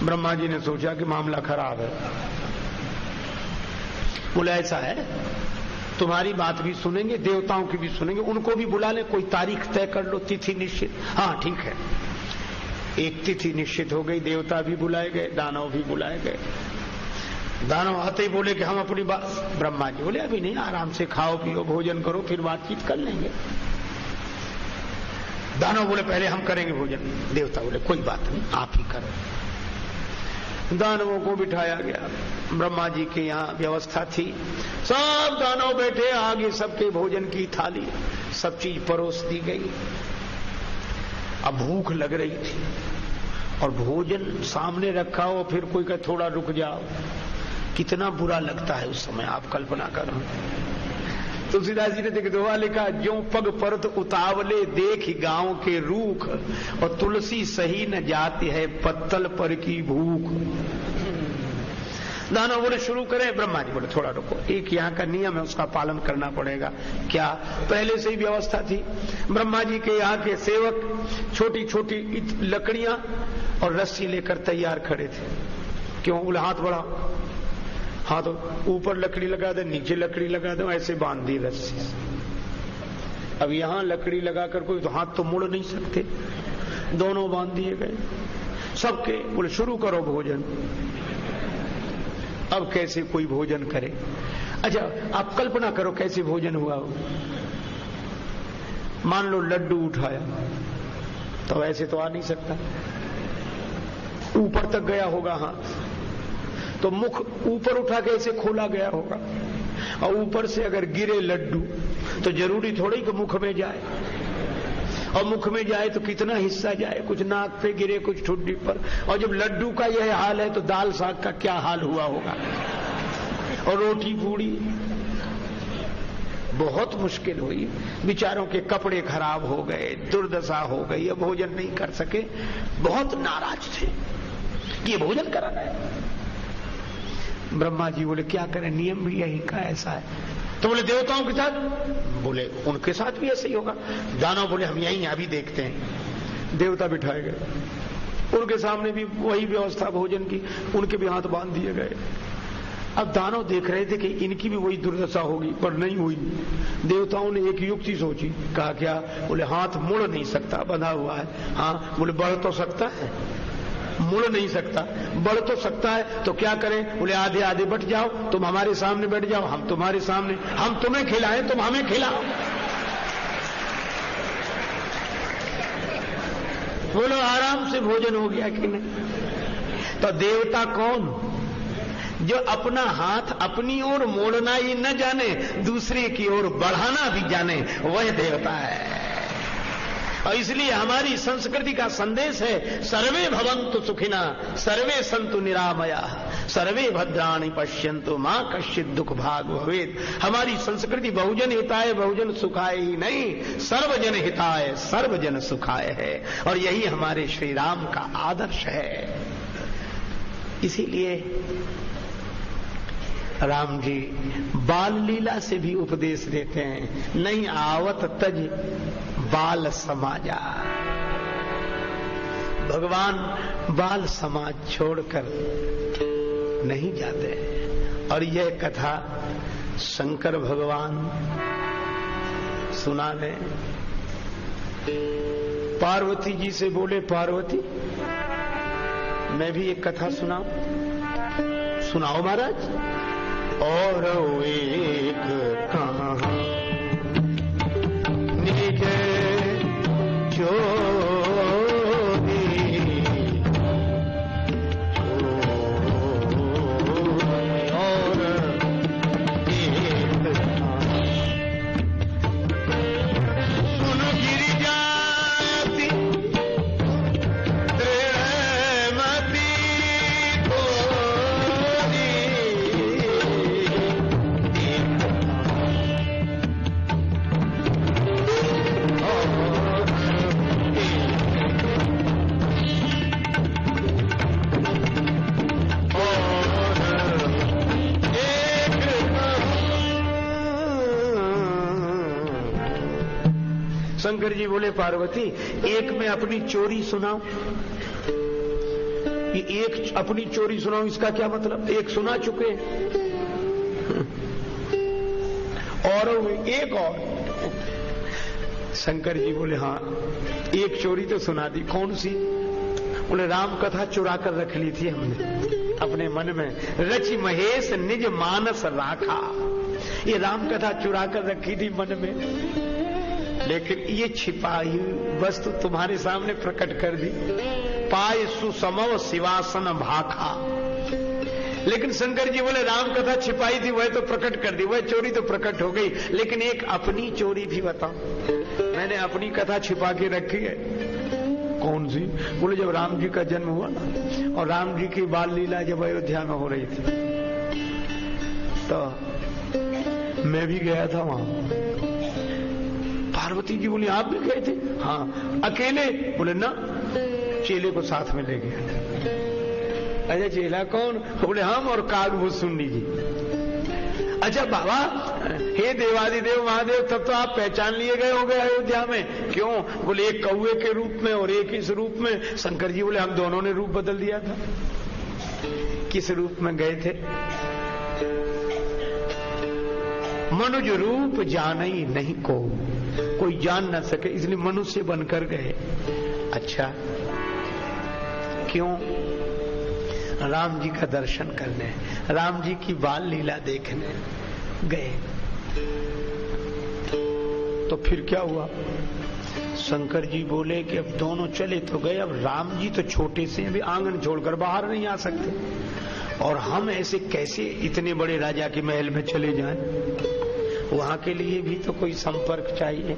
[SPEAKER 1] ब्रह्मा जी ने सोचा कि मामला खराब है। बोले ऐसा है, तुम्हारी बात भी सुनेंगे, देवताओं की भी सुनेंगे, उनको भी बुला ले, कोई तारीख तय कर लो, तिथि निश्चित। हाँ ठीक है। एक तिथि निश्चित हो गई, देवता भी बुलाए गए, दानव भी बुलाए गए। दानव आते ही बोले कि हम अपनी बात, ब्रह्मा जी बोले अभी नहीं, आराम से खाओ पियो भोजन करो, फिर बातचीत कर लेंगे। दानव बोले पहले हम करेंगे भोजन। देवता बोले कोई बात नहीं, आप ही करो। दानवों को बिठाया गया, ब्रह्मा जी के यहाँ व्यवस्था थी, सब दानव बैठे, आगे सबके भोजन की थाली, सब चीज परोस दी गई। अब भूख लग रही थी और भोजन सामने रखा हो, फिर कोई कहे थोड़ा रुक जाओ, कितना बुरा लगता है उस समय, आप कल्पना करो। तुलसीदास जी ने देख दोहा लिखा, जो पग परत उतावले देख गांव के रूख, और तुलसी सही न जाती है पत्तल पर की भूख। दानव बोले शुरू करें। ब्रह्मा जी बोले थोड़ा रुको, एक यहाँ का नियम है, उसका पालन करना पड़ेगा। क्या? पहले से ही व्यवस्था थी। ब्रह्मा जी के यहाँ के सेवक छोटी छोटी लकड़ियां और रस्सी लेकर तैयार खड़े थे। क्यों? बोले हाथ बढ़ाओ। हाँ तो ऊपर लकड़ी लगा दे, नीचे लकड़ी लगा दो, ऐसे बांध दी रस्सी। अब यहां लकड़ी लगाकर कोई तो हाथ तो मुड़ नहीं सकते, दोनों बांध दिए गए सबके। बोले शुरू करो भोजन। अब कैसे कोई भोजन करे? अच्छा आप कल्पना करो कैसे भोजन हुआ हो। मान लो लड्डू उठाया तो ऐसे तो आ नहीं सकता, ऊपर तक गया होगा हाथ, तो मुख ऊपर उठा के ऐसे खोला गया होगा, और ऊपर से अगर गिरे लड्डू तो जरूरी थोड़ी कि मुख में जाए, और मुख में जाए तो कितना हिस्सा जाए, कुछ नाक पे गिरे, कुछ ठुड्डी पर। और जब लड्डू का यह हाल है तो दाल साग का क्या हाल हुआ होगा, और रोटी पूड़ी। बहुत मुश्किल हुई, बेचारों के कपड़े खराब हो गए, दुर्दशा हो गई, अब भोजन नहीं कर सके, बहुत नाराज थे। ये भोजन कराना है। ब्रह्मा जी बोले क्या करें, नियम भी यही का ऐसा है। तो बोले देवताओं के साथ? बोले उनके साथ भी ऐसे ही होगा। दानव बोले हम यहीं अभी देखते हैं। देवता बिठाए गए, उनके सामने भी वही व्यवस्था भोजन की, उनके भी हाथ बांध दिए गए। अब दानव देख रहे थे कि इनकी भी वही दुर्दशा होगी, पर नहीं हुई। देवताओं ने एक युक्ति सोची, कहा क्या? बोले हाथ मुड़ नहीं सकता, बंधा हुआ है। हाँ। बोले बढ़ तो सकता है? मुड़ नहीं सकता, बढ़ तो सकता है, तो क्या करें? बोले आधे आधे बट जाओ, तुम हमारे सामने बैठ जाओ, हम तुम्हारे सामने, हम तुम्हें खिलाएं, तुम हमें खिलाओ। बोलो आराम से भोजन हो गया कि नहीं? तो देवता कौन? जो अपना हाथ अपनी ओर मोड़ना ही न जाने, दूसरे की ओर बढ़ाना भी जाने, वह देवता है। और इसलिए हमारी संस्कृति का संदेश है सर्वे भवन्तु सुखिना, सर्वे सन्तु निरामया, सर्वे भद्राणि पश्यन्तु मां कश्चित् दुख भाग भवेत्। हमारी संस्कृति बहुजन हिताय बहुजन सुखाय ही नहीं, सर्वजन हिताय सर्वजन सुखाय है, और यही हमारे श्री राम का आदर्श है। इसीलिए राम जी बाल लीला से भी उपदेश देते हैं, नहीं आवत तज बाल समाजा। भगवान बाल समाज छोड़कर नहीं जाते। और यह कथा शंकर भगवान सुनाने पार्वती जी से बोले, पार्वती मैं भी एक कथा सुनाऊं? सुनाओ महाराज। और एक कहानी निज चोरी, और एक सुन गिरिजाति दृढ़मति शंकर जी बोले पार्वती एक मैं अपनी चोरी सुनाऊं? ये एक अपनी चोरी सुनाऊं इसका क्या मतलब? एक सुना चुके और एक और। शंकर जी बोले हाँ एक चोरी तो सुना दी। कौन सी? बोले राम कथा चुरा कर रख ली थी हमने अपने मन में, रचि महेश निज मानस राखा। ये राम कथा चुरा कर रखी थी मन में, लेकिन ये छिपाई वस्तु तुम्हारे सामने प्रकट कर दी। पाय सुसमव शिवासन भाखा। लेकिन शंकर जी बोले राम कथा छिपाई थी वह तो प्रकट कर दी, वह चोरी तो प्रकट हो गई, लेकिन एक अपनी चोरी भी बताओ। मैंने अपनी कथा छिपा के रखी है। कौन सी? बोले जब राम जी का जन्म हुआ ना, और राम जी की बाल लीला जब अयोध्या में हो रही थी, तो मैं भी गया था वहां। पार्वती जी बोली आप भी गए थे? हाँ। अकेले? बोले ना, चेले को साथ में ले गया। अच्छा चेला कौन? बोले हम और कागभूषुंडी जी। अच्छा बाबा, हे देवादिदेव महादेव, तब तो आप पहचान लिए गए होंगे अयोध्या में। क्यों? बोले एक कौवे के रूप में और एक इस रूप में। शंकर जी बोले हम दोनों ने रूप बदल दिया था। किस रूप में गए थे? मनुज रूप जानई नहीं को, कोई जान ना सके, इसलिए मनुष्य बनकर गए। अच्छा क्यों? राम जी का दर्शन करने, राम जी की बाल लीला देखने गए। तो फिर क्या हुआ? शंकर जी बोले कि अब दोनों चले तो गए, अब राम जी तो छोटे से अभी आंगन छोड़कर बाहर नहीं आ सकते, और हम ऐसे कैसे इतने बड़े राजा के महल में चले जाएं? वहां के लिए भी तो कोई संपर्क चाहिए।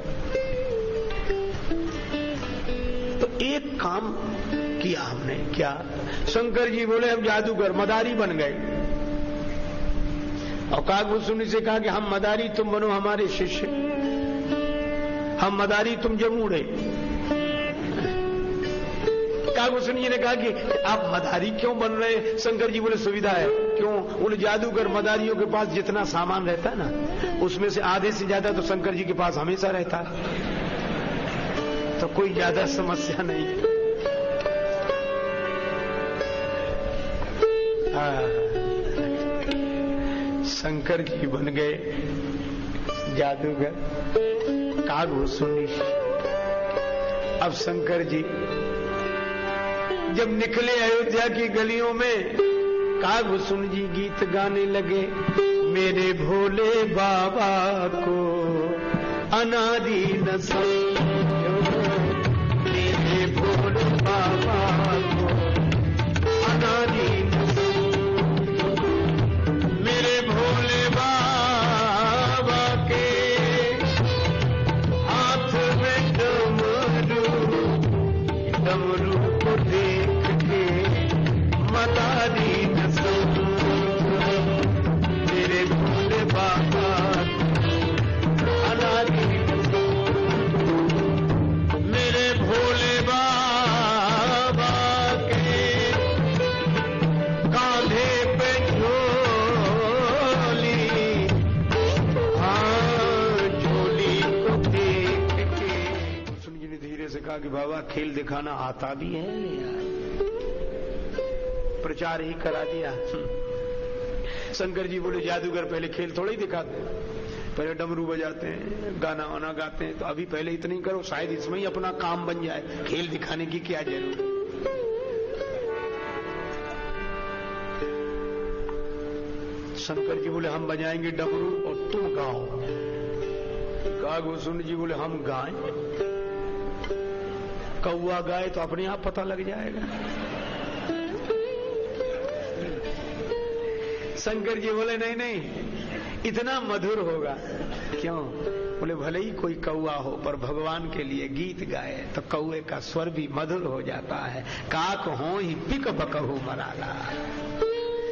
[SPEAKER 1] तो एक काम किया हमने। क्या? शंकर जी बोले हम जादूगर मदारी बन गए, और कागभूषुंडी से कहा कि हम मदारी, तुम बनो हमारे शिष्य, हम मदारी तुम जमूड़े। कागभूषुंडी जी ने कहा कि आप मदारी क्यों बन रहे? शंकर जी बोले सुविधा है। क्यों? बोले जादूगर मदारियों के पास जितना सामान रहता है ना, उसमें से आधे से ज्यादा तो शंकर जी के पास हमेशा रहता है, तो कोई ज्यादा समस्या नहीं। शंकर जी बन गए जादूगर, कागभूषुंडी। अब शंकर जी जब निकले अयोध्या की गलियों में, कागभूषुंडी जी गीत गाने लगे। मेरे भोले बाबा को अनादि न समझो, मेरे भोले बाबा को अनादि न समझो, मेरे भोले बाबा के हाथ में डमरू, डमरू को देख के मदारी न समझो, मेरे भोले बाबा अनादि न समझो, मेरे भोले बाबा के कांधे पे झोली, हाँ झोली को देख के। सुन जी ने धीरे से कहा कि बाबा खेल दिखाना आता भी है यार, प्रचार ही करा दिया। शंकर जी बोले जादूगर पहले खेल थोड़ा ही दिखाते हैं, पहले डमरू बजाते हैं, गाना वाना गाते हैं, तो अभी पहले इतना ही करो, शायद इसमें ही अपना काम बन जाए, खेल दिखाने की क्या जरूरत। शंकर जी बोले हम बजाएंगे डमरू और तुम गाओ। कागभूषुंडी जी बोले हम गाएं, कौआ गाए तो अपने आप पता लग जाएगा। शंकर जी बोले नहीं नहीं, इतना मधुर होगा। क्यों? बोले भले ही कोई कौआ हो, पर भगवान के लिए गीत गाए तो कौए का स्वर भी मधुर हो जाता है। काक हो ही पिक बकहू मराला।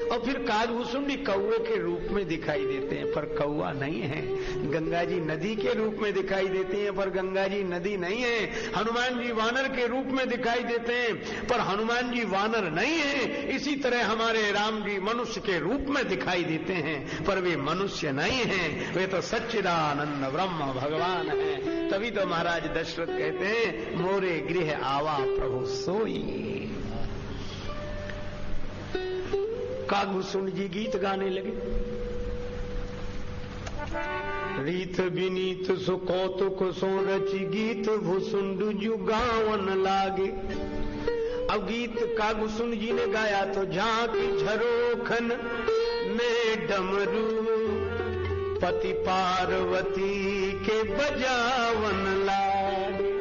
[SPEAKER 1] और फिर कागभूषुंडी कौए के रूप में दिखाई देते हैं, पर कौआ नहीं है। गंगा जी नदी के रूप में दिखाई देती हैं, पर गंगा जी नदी नहीं है। हनुमान जी वानर के रूप में दिखाई देते हैं, पर हनुमान जी वानर नहीं है। इसी तरह हमारे राम जी मनुष्य के रूप में दिखाई देते हैं, पर वे मनुष्य नहीं हैं, वे तो सच्चिदानंद ब्रह्म भगवान है। तभी तो महाराज दशरथ कहते हैं मोरे गृह आवा प्रभु सोई। कागभूषुंडी जी गीत गाने लगे। रीत विनीत सो कौतुक सो रचि गीत भूषुंडी जू गावन लागे। अब गीत कागभूषुंडी जी ने गाया तो झांकी झरोखन में डमरू पति पार्वती के बजावन लागे।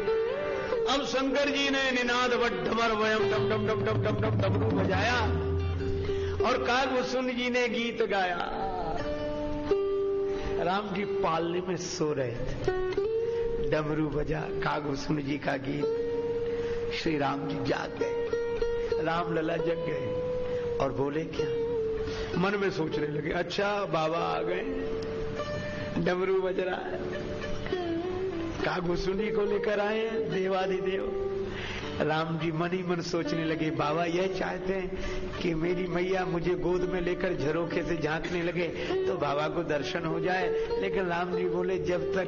[SPEAKER 1] अब शंकर जी ने निनाद वड्ढमर वयम डम डम डम डम डम डम डमरू बजाया, और कागभूषुंडी जी ने गीत गाया। राम जी पालने में सो रहे थे, डमरू बजा, कागभूषुंडी जी का गीत। श्री राम जी जाग गए, राम लला जग गए और बोले क्या? मन में सोचने लगे, अच्छा बाबा आ गए, डमरू बज रहा है, कागभूषुंडी को लेकर आए देवादिदेव। राम जी मन ही मन सोचने लगे, बाबा यह चाहते हैं कि मेरी मैया मुझे गोद में लेकर झरोखे से झांकने लगे तो बाबा को दर्शन हो जाए। लेकिन राम जी बोले, जब तक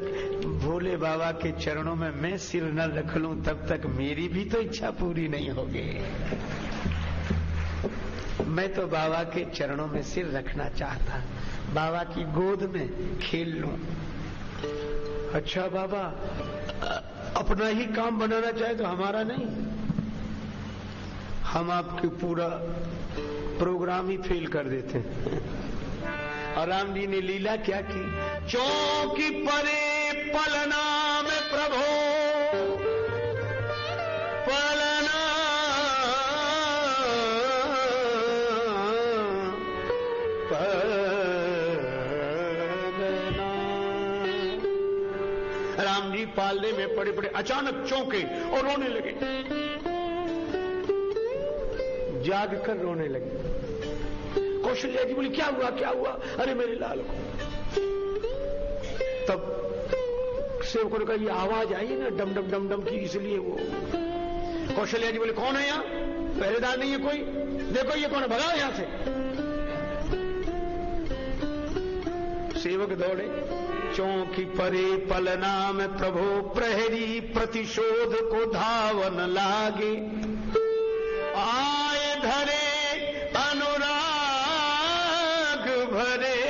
[SPEAKER 1] भोले बाबा के चरणों में मैं सिर न रख लूं तब तक मेरी भी तो इच्छा पूरी नहीं होगी। मैं तो बाबा के चरणों में सिर रखना चाहता, बाबा की गोद में खेल लूं। अच्छा बाबा, अपना ही काम बनाना चाहे तो हमारा नहीं, हम आपके पूरा प्रोग्राम ही फेल कर देते हैं। और राम जी ने लीला क्या की, चौकी परे पलना में प्रभो पलना राम जी पालने में पड़े पड़े अचानक चौंके और रोने लगे, जाग कर रोने लगे। कौशल्या जी बोली, क्या हुआ क्या हुआ? अरे मेरे लाल को। तब सेवकों ने कहा, ये आवाज आई ना डम डम डम डम की, इसलिए वो। कौशल्या जी बोले, कौन है यहाँ? पहरेदार नहीं है कोई? देखो ये कौन है, भगाओ यहां से। सेवक दौड़े, चौकी परे पलना में प्रभो प्रहरी प्रतिशोध को धावन लागे। आए धरे अनुराग भरे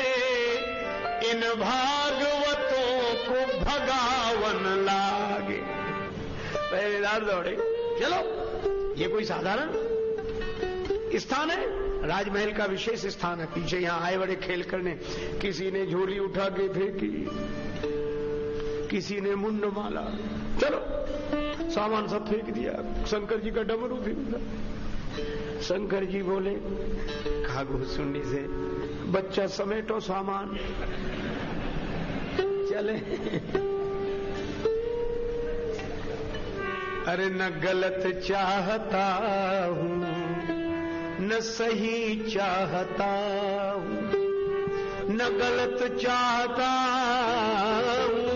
[SPEAKER 1] इन भागवतों को भगावन लागे। पहरेदार दौड़े, चलो ये कोई साधारण स्थान है, राजमहल का विशेष स्थान है। पीछे यहां आए बड़े खेल करने, किसी ने झोली उठा के फेंकी, किसी ने मुंड माला, चलो सामान सब फेंक दिया। शंकर जी का डमरू भी उठा। शंकर जी बोले, खागो सुंडी से, बच्चा समेटो सामान, चले। अरे न गलत चाहता हूं न सही चाहता हूं, न गलत चाहता हूं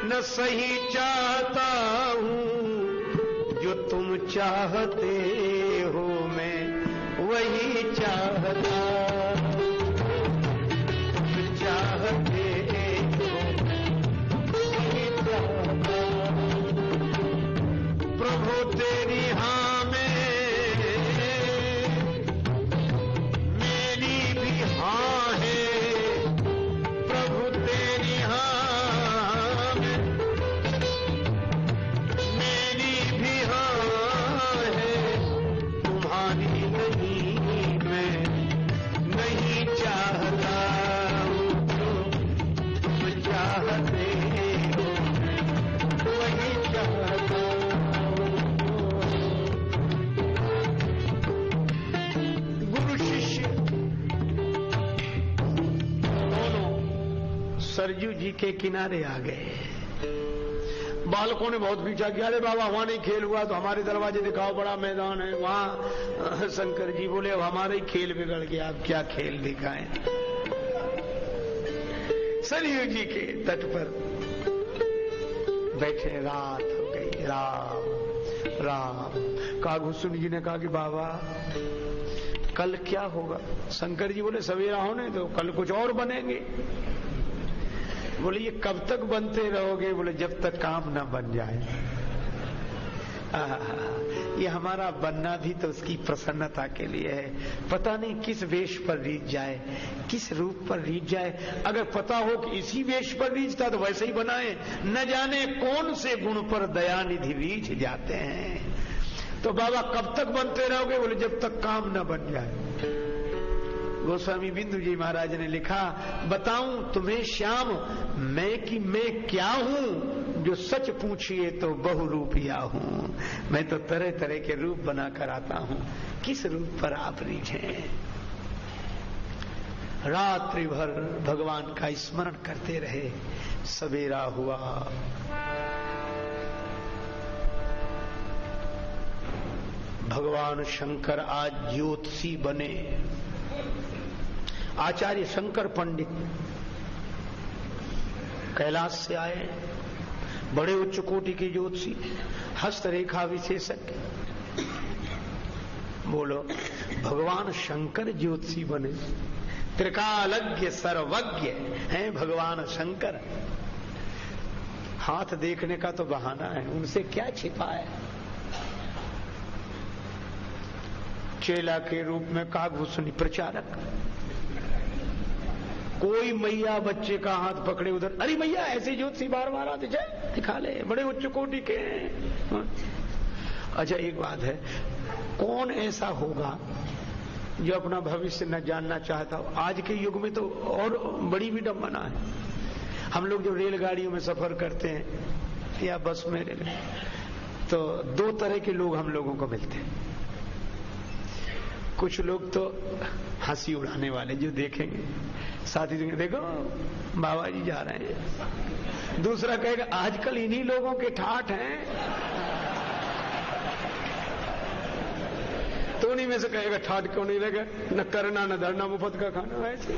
[SPEAKER 1] न सही चाहता हूं, जो तुम चाहते हो मैं वही चाहता हूं। तुम चाहते हो वही चाहता हूं। प्रभु तेरी हाँ में सरजू जी के किनारे आ गए। बालकों ने बहुत पीछा किया, अरे बाबा वहां नहीं खेल हुआ तो हमारे दरवाजे दिखाओ, बड़ा मैदान है वहां। शंकर जी बोले, अब हमारा ही खेल बिगड़ गया, अब क्या खेल दिखाएं। सरयू जी के तट पर बैठे, रात हो गई। राम राम। कागभूषण जी ने कहा कि बाबा कल क्या होगा? शंकर जी बोले, सवेरा होने दो, कल कुछ और बनेंगे। बोले, ये कब तक बनते रहोगे? बोले, जब तक काम ना बन जाए। ये हमारा बनना भी तो उसकी प्रसन्नता के लिए है। पता नहीं किस वेश पर रीझ जाए, किस रूप पर रीझ जाए। अगर पता हो कि इसी वेश पर रीझता तो वैसे ही बनाए। न जाने कौन से गुण पर दयानिधि रीझ जाते हैं। तो बाबा कब तक बनते रहोगे? बोले, जब तक काम न बन जाए। गोस्वामी बिंदु जी महाराज ने लिखा, बताऊं तुम्हें श्याम मैं क्या हूं, जो सच पूछिए तो बहुरूपिया हूं। मैं तो तरह तरह के रूप बनाकर आता हूं, किस रूप पर आप रीझे। रात्रि भर भगवान का स्मरण करते रहे। सवेरा हुआ, भगवान शंकर आज ज्योतिषी बने। आचार्य शंकर पंडित कैलाश से आए, बड़े उच्च कोटि के ज्योतिषी, हस्तरेखा विशेषज्ञ। बोलो, भगवान शंकर ज्योतिषी बने, त्रिकालज्ञ सर्वज्ञ हैं भगवान शंकर। हाथ देखने का तो बहाना है, उनसे क्या छिपा है। चेला के रूप में काकभूषणी प्रचारक। कोई मैया बच्चे का हाथ पकड़े उधर, अरे मैया ऐसे ज्योतिषी बार बार आते जाए, दिखा ले, बड़े उच्च कोटि के हैं। अच्छा एक बात है, कौन ऐसा होगा जो अपना भविष्य न जानना चाहता हो? आज के युग में तो और बड़ी विडंबना है। हम लोग जब रेलगाड़ियों में सफर करते हैं या बस में, तो दो तरह के लोग हम लोगों को मिलते हैं। कुछ लोग तो हंसी उड़ाने वाले, जो देखेंगे साथी देखो बाबा जी जा रहे हैं। दूसरा कहेगा आजकल इन्हीं लोगों के ठाठ हैं, तो उन्हीं में से कहेगा ठाठ क्यों नहीं लगे, न करना न धरना, मुफ्त का खाना। ऐसे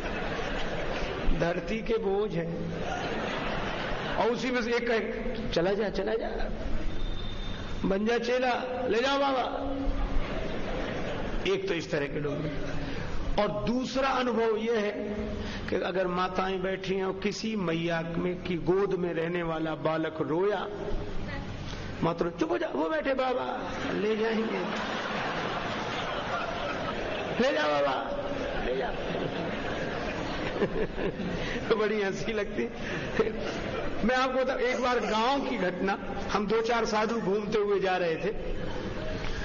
[SPEAKER 1] धरती के बोझ है। और उसी में से एक कहे चला जा चला जा, बन जा चेला, ले जाओ बाबा। एक तो इस तरह के लोग। और दूसरा अनुभव यह है कि अगर माताएं बैठी हैं और किसी मैया में की गोद में रहने वाला बालक रोया, मात्र चुप हो जा, वो बैठे बाबा ले जाएंगे, ले जा बाबा ले जा। बड़ी हंसी लगती। मैं आपको बताऊं, एक बार गांव की घटना, हम 2-4 साधु घूमते हुए जा रहे थे,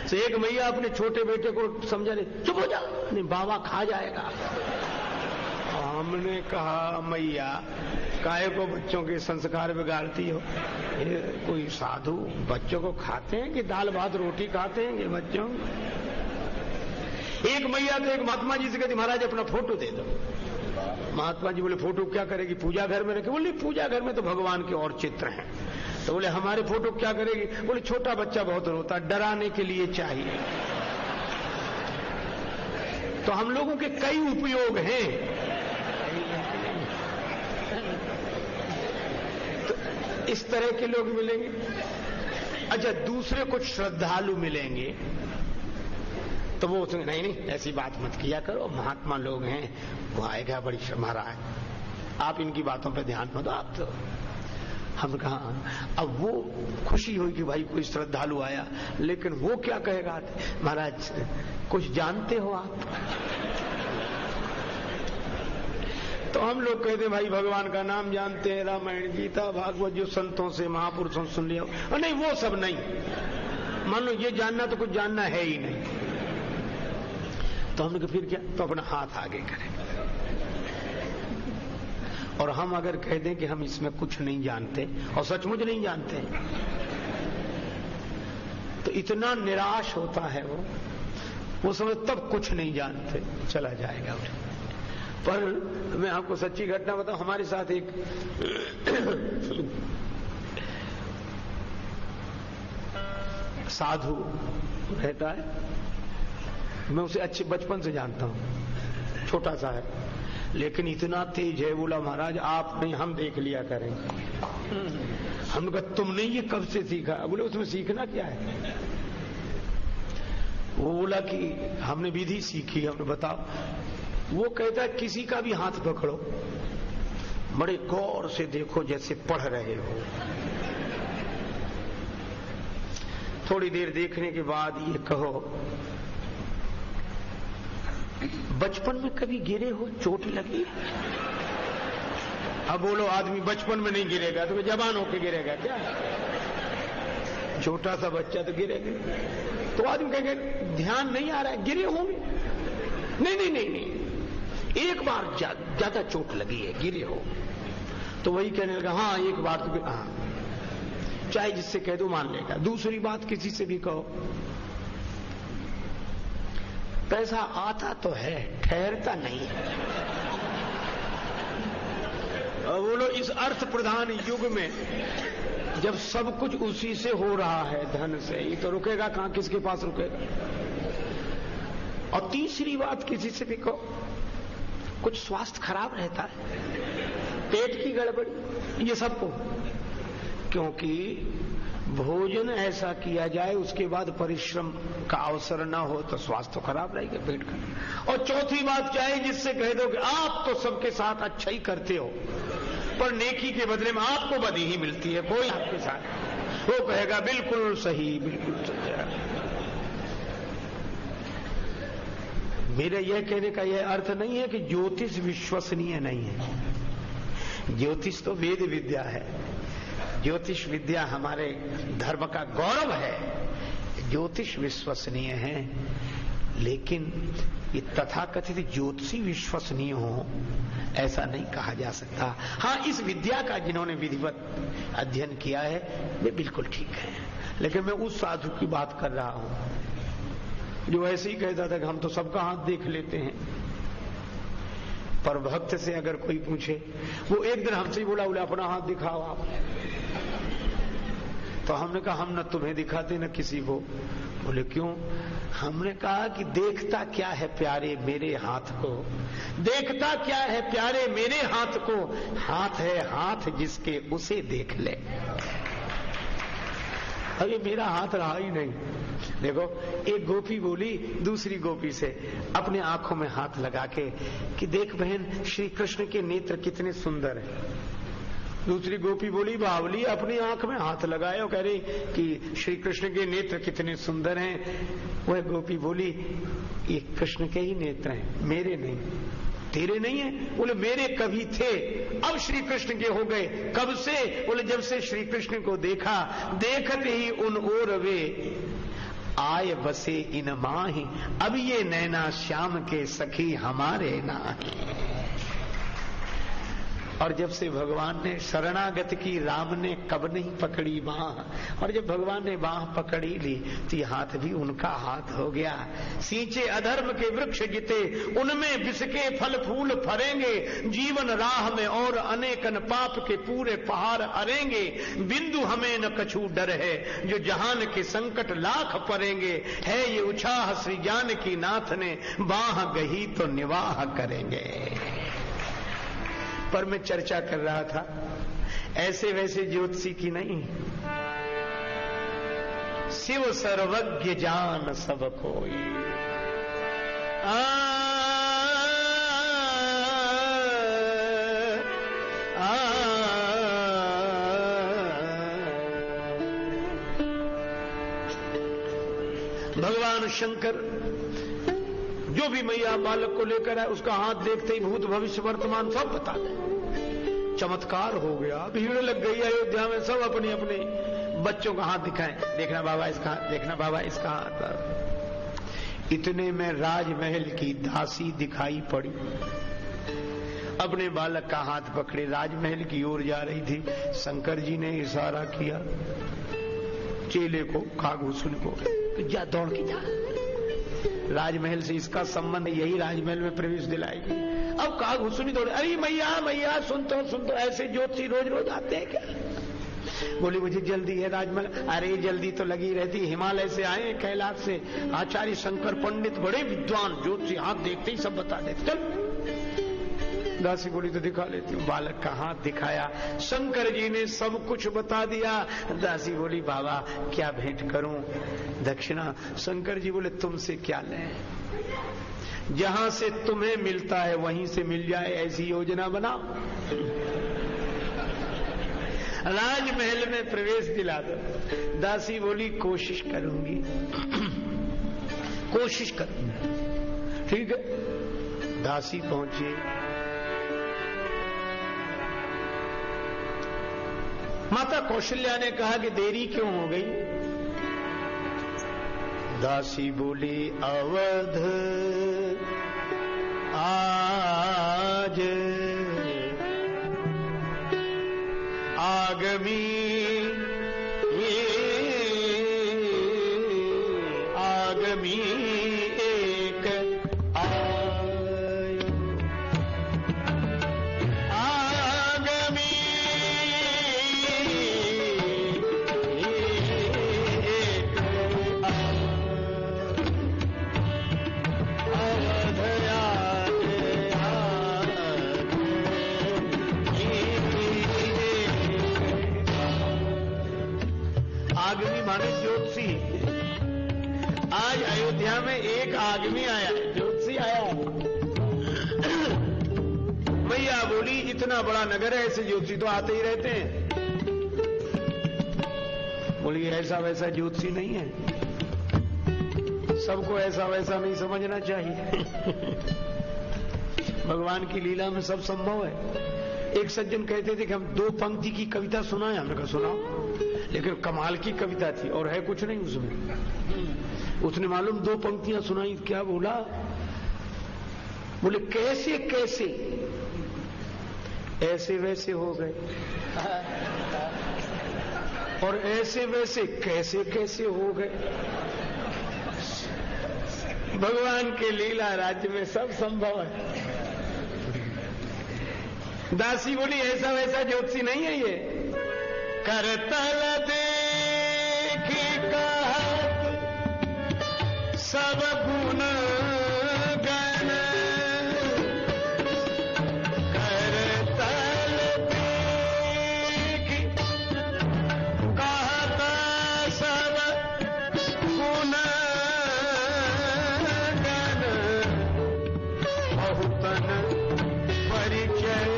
[SPEAKER 1] तो एक मैया अपने छोटे बेटे को समझा रही, चुप हो जा, नहीं बाबा खा जाएगा। हमने कहा मैया काहे को बच्चों के संस्कार बिगाड़ती हो? ये कोई साधु बच्चों को खाते हैं कि दाल भात रोटी खाते हैं कि बच्चों? एक मैया तो एक महात्मा जी से कहती महाराज अपना फोटो दे दो। महात्मा जी बोले फोटो क्या करेगी, पूजा घर में रखे? बोले पूजा घर में तो भगवान के और चित्र हैं। तो बोले हमारे फोटो क्या करेगी? बोले छोटा बच्चा बहुत रोता, डराने के लिए चाहिए। तो हम लोगों के कई उपयोग हैं। तो इस तरह के लोग मिलेंगे। अच्छा दूसरे कुछ श्रद्धालु मिलेंगे, तो वो नहीं नहीं ऐसी बात मत किया करो, महात्मा लोग हैं, वो आएगा बड़ी महाराज, आप इनकी बातों पे ध्यान मत दो। आप तो हम कहा, अब वो खुशी हुई कि भाई कोई श्रद्धालु आया, लेकिन वो क्या कहेगा, महाराज कुछ जानते हो आप? तो हम लोग कहते भाई भगवान का नाम जानते हैं, रामायण गीता भागवत जो संतों से महापुरुषों सुन लिया। और नहीं वो सब नहीं, मान लो ये जानना तो कुछ जानना है ही नहीं। तो हमने कहा फिर क्या? तो अपना हाथ आगे करें। और हम अगर कह दें कि हम इसमें कुछ नहीं जानते और सचमुच नहीं जानते, तो इतना निराश होता है वो समझ तब कुछ नहीं जानते, चला जाएगा। पर मैं आपको सच्ची घटना बताऊं, हमारे साथ एक साधु रहता है, मैं उसे अच्छे बचपन से जानता हूं, छोटा सा है लेकिन इतना तेज है। बोला महाराज आप नहीं हम देख लिया करेंगे। हमने कहा तुमने ये कब से सीखा? बोले उसमें सीखना क्या है? वो बोला कि हमने विधि सीखी। हमने बताओ। वो कहता है किसी का भी हाथ पकड़ो, बड़े गौर से देखो जैसे पढ़ रहे हो। थोड़ी देर देखने के बाद ये कहो बचपन में कभी गिरे हो, चोट लगी? अब बोलो आदमी बचपन में नहीं गिरेगा तो जवान होके गिरेगा क्या? छोटा सा बच्चा तो गिरेगा। तो आदमी कहेगा ध्यान नहीं आ रहा है, गिरे होंगे? नहीं नहीं नहीं नहीं, एक बार ज्यादा चोट लगी है, गिरे हो। तो वही कहने लगा हाँ एक बार तो, हाँ चाहे जिससे कह दो मान लेगा। दूसरी बात किसी से भी कहो, पैसा आता तो है ठहरता नहीं है। बोलो इस अर्थ प्रधान युग में जब सब कुछ उसी से हो रहा है, धन से, ये तो रुकेगा कहां, किसके पास रुकेगा? और तीसरी बात किसी से भी कहो, कुछ स्वास्थ्य खराब रहता है, पेट की गड़बड़ी, ये सबको क्योंकि भोजन ऐसा किया जाए उसके बाद परिश्रम का अवसर ना हो तो स्वास्थ्य तो खराब रहेगा पेट का। और चौथी बात क्या है, जिससे कह दो कि आप तो सबके साथ अच्छा ही करते हो पर नेकी के बदले में आपको बदी ही मिलती है, कोई आपके साथ, वो कहेगा बिल्कुल सही, बिल्कुल सही। मेरे यह कहने का यह अर्थ नहीं है कि ज्योतिष विश्वसनीय नहीं है। ज्योतिष तो वेद विद्या है, ज्योतिष विद्या हमारे धर्म का गौरव है, ज्योतिष विश्वसनीय है, लेकिन ये तथाकथित ज्योतिषी विश्वसनीय हो ऐसा नहीं कहा जा सकता। हाँ, इस विद्या का जिन्होंने विधिवत अध्ययन किया है वे बिल्कुल ठीक है, लेकिन मैं उस साधु की बात कर रहा हूं जो ऐसे ही कहता था कि हम तो सबका हाथ देख लेते हैं। पर भक्त से अगर कोई पूछे, वो एक दिन हमसे ही बोला अपना हाथ दिखाओ आप, तो हमने कहा हम न तुम्हें दिखाते न किसी को। बोले क्यों? हमने कहा कि देखता क्या है प्यारे मेरे हाथ को, देखता क्या है प्यारे मेरे हाथ को, हाथ है हाथ जिसके उसे देख ले। अरे मेरा हाथ रहा ही नहीं। देखो, एक गोपी बोली दूसरी गोपी से अपने आंखों में हाथ लगा के कि देख बहन श्री कृष्ण के नेत्र कितने सुंदर हैं। दूसरी गोपी बोली बावली अपनी आंख में हाथ लगाए और कह रही कि श्री कृष्ण के नेत्र कितने सुंदर हैं। वह गोपी बोली ये कृष्ण के ही नेत्र हैं, मेरे नहीं। तेरे नहीं है? बोले मेरे कभी थे, अब श्री कृष्ण के हो गए। कब से? बोले जब से श्री कृष्ण को देखा, देखते ही उन ओर वे आए बसे इन माही, अब ये नैना श्याम के सखी हमारे नाही। और जब से भगवान ने शरणागत की राम ने कब नहीं पकड़ी बाह, और जब भगवान ने बाह पकड़ी ली तो ये हाथ भी उनका हाथ हो गया। सींचे अधर्म के वृक्ष जिते उनमें बिसके फल फूल फरेंगे, जीवन राह में और अनेकन पाप के पूरे पहाड़ अरेंगे। बिंदु हमें न कछु डर है जो जहान के संकट लाख परेंगे, है ये उछाह श्री ज्ञान की नाथ ने बाह गही तो निवाह करेंगे। पर मैं चर्चा कर रहा था ऐसे वैसे ज्योतिषी की नहीं, शिव सर्वज्ञ जान सब कोई। भगवान शंकर जो भी मैया बालक को लेकर आए उसका हाथ देखते ही भूत भविष्य वर्तमान सब बता दे। चमत्कार हो गया, भीड़ लग गई अयोध्या में, सब अपने अपने बच्चों का हाथ दिखाएं, देखना बाबा इसका हाथ, देखना बाबा इसका हाथ। इतने में राजमहल की दासी दिखाई पड़ी, अपने बालक का हाथ पकड़े राजमहल की ओर जा रही थी। शंकर जी ने इशारा किया चेले को, कागभूषण को, जा दौड़ के जा, राजमहल से इसका संबंध, यही राजमहल में प्रवेश दिलाएगी। अब कागभूषण दौड़े, अरे मैया मैया सुन तो ऐसे ज्योतिषी रोज रोज आते हैं क्या? बोली मुझे जल्दी है राजमहल। अरे जल्दी तो लगी रहती, हिमालय से आए कैलाश से, आचार्य शंकर पंडित बड़े विद्वान ज्योतिषी, हाथ देखते ही सब बता देते। चल दासी बोली तो दिखा लेती हूँ। बालक का हाथ दिखाया, शंकर जी ने सब कुछ बता दिया। दासी बोली बाबा क्या भेंट करूं, दक्षिणा? शंकर जी बोले तुमसे क्या लें, जहां से तुम्हें मिलता है वहीं से मिल जाए ऐसी योजना बनाओ। राजमहल में प्रवेश दिला दो। दासी बोली कोशिश करूंगी, कोशिश करूंगी। ठीक है, दासी पहुंची, माता कौशल्या ने कहा कि देरी क्यों हो गई? दासी बोली अवध आज आगमी आगमी एक दुनिया में एक आदमी आया है, ज्योतिषी आया है। भैया बोली इतना बड़ा नगर है, ऐसे ज्योतिषी तो आते ही रहते हैं। बोली ऐसा वैसा ज्योतिषी नहीं है, सबको ऐसा वैसा नहीं समझना चाहिए। भगवान की लीला में सब संभव है। एक सज्जन कहते थे कि हम 2 पंक्ति की कविता सुनाए। हमने कहा सुनाओ, लेकिन कमाल की कविता थी और है कुछ नहीं उसमें। उसने मालूम 2 पंक्तियां सुनाई। क्या बोला? बोले कैसे कैसे ऐसे वैसे हो गए, और ऐसे वैसे कैसे कैसे हो गए। भगवान के लीला राज्य में सब संभव है। दासी बोली ऐसा वैसा ज्योतिषी नहीं है ये। करतल देखी कहत सब गुण गण, करतल देखी कहत सब गुण गण, बहुतन परिचय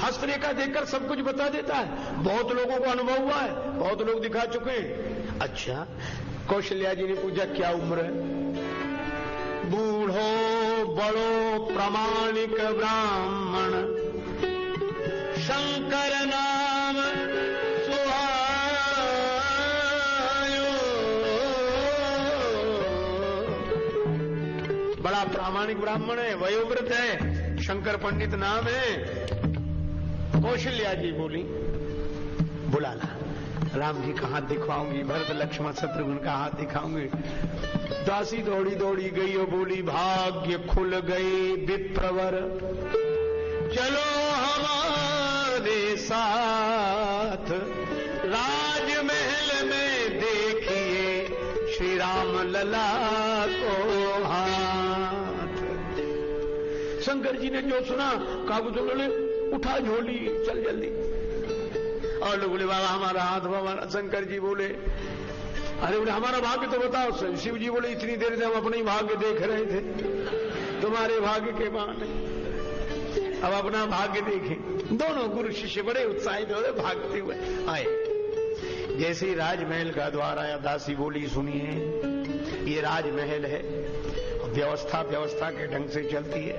[SPEAKER 1] हस्तरेखा देखकर सब कुछ बता देता है। बहुत लोगों को अनुभव हुआ है, बहुत लोग दिखा चुके हैं। अच्छा, कौशल्या जी ने पूछा क्या उम्र है? बूढ़ो बड़ो प्रामाणिक ब्राह्मण, शंकर नाम सुहायो। बड़ा प्रामाणिक ब्राह्मण है, वयोवृद्ध है, शंकर पंडित नाम है। कौशल्या जी बोली बुला ला, राम जी का हाथ दिखाऊंगी, भरत लक्ष्मण शत्रुघ्न का हाथ दिखाऊंगी। दासी दौड़ी दौड़ी गई और बोली भाग्य खुल गए विप्रवर, चलो हमारे साथ, राजमहल में देखिए श्री राम लला को हाथ। शंकर जी ने जो सुना, काबू बोले उठा झोली चल जल्दी। और लोग बोले बाबा हमारा हाथ भगवान। शंकर जी बोले अरे बोले हमारा भाग्य तो बताओ। शिव जी बोले इतनी देर से हम अपने ही भाग्य देख रहे थे, तुम्हारे भाग्य के बहाने अब अपना भाग्य देखें। दोनों गुरु शिष्य बड़े उत्साहित हो भागते हुए आए। जैसे ही राजमहल का द्वार आया, दासी बोली सुनिए ये राजमहल है, व्यवस्था के ढंग से चलती है,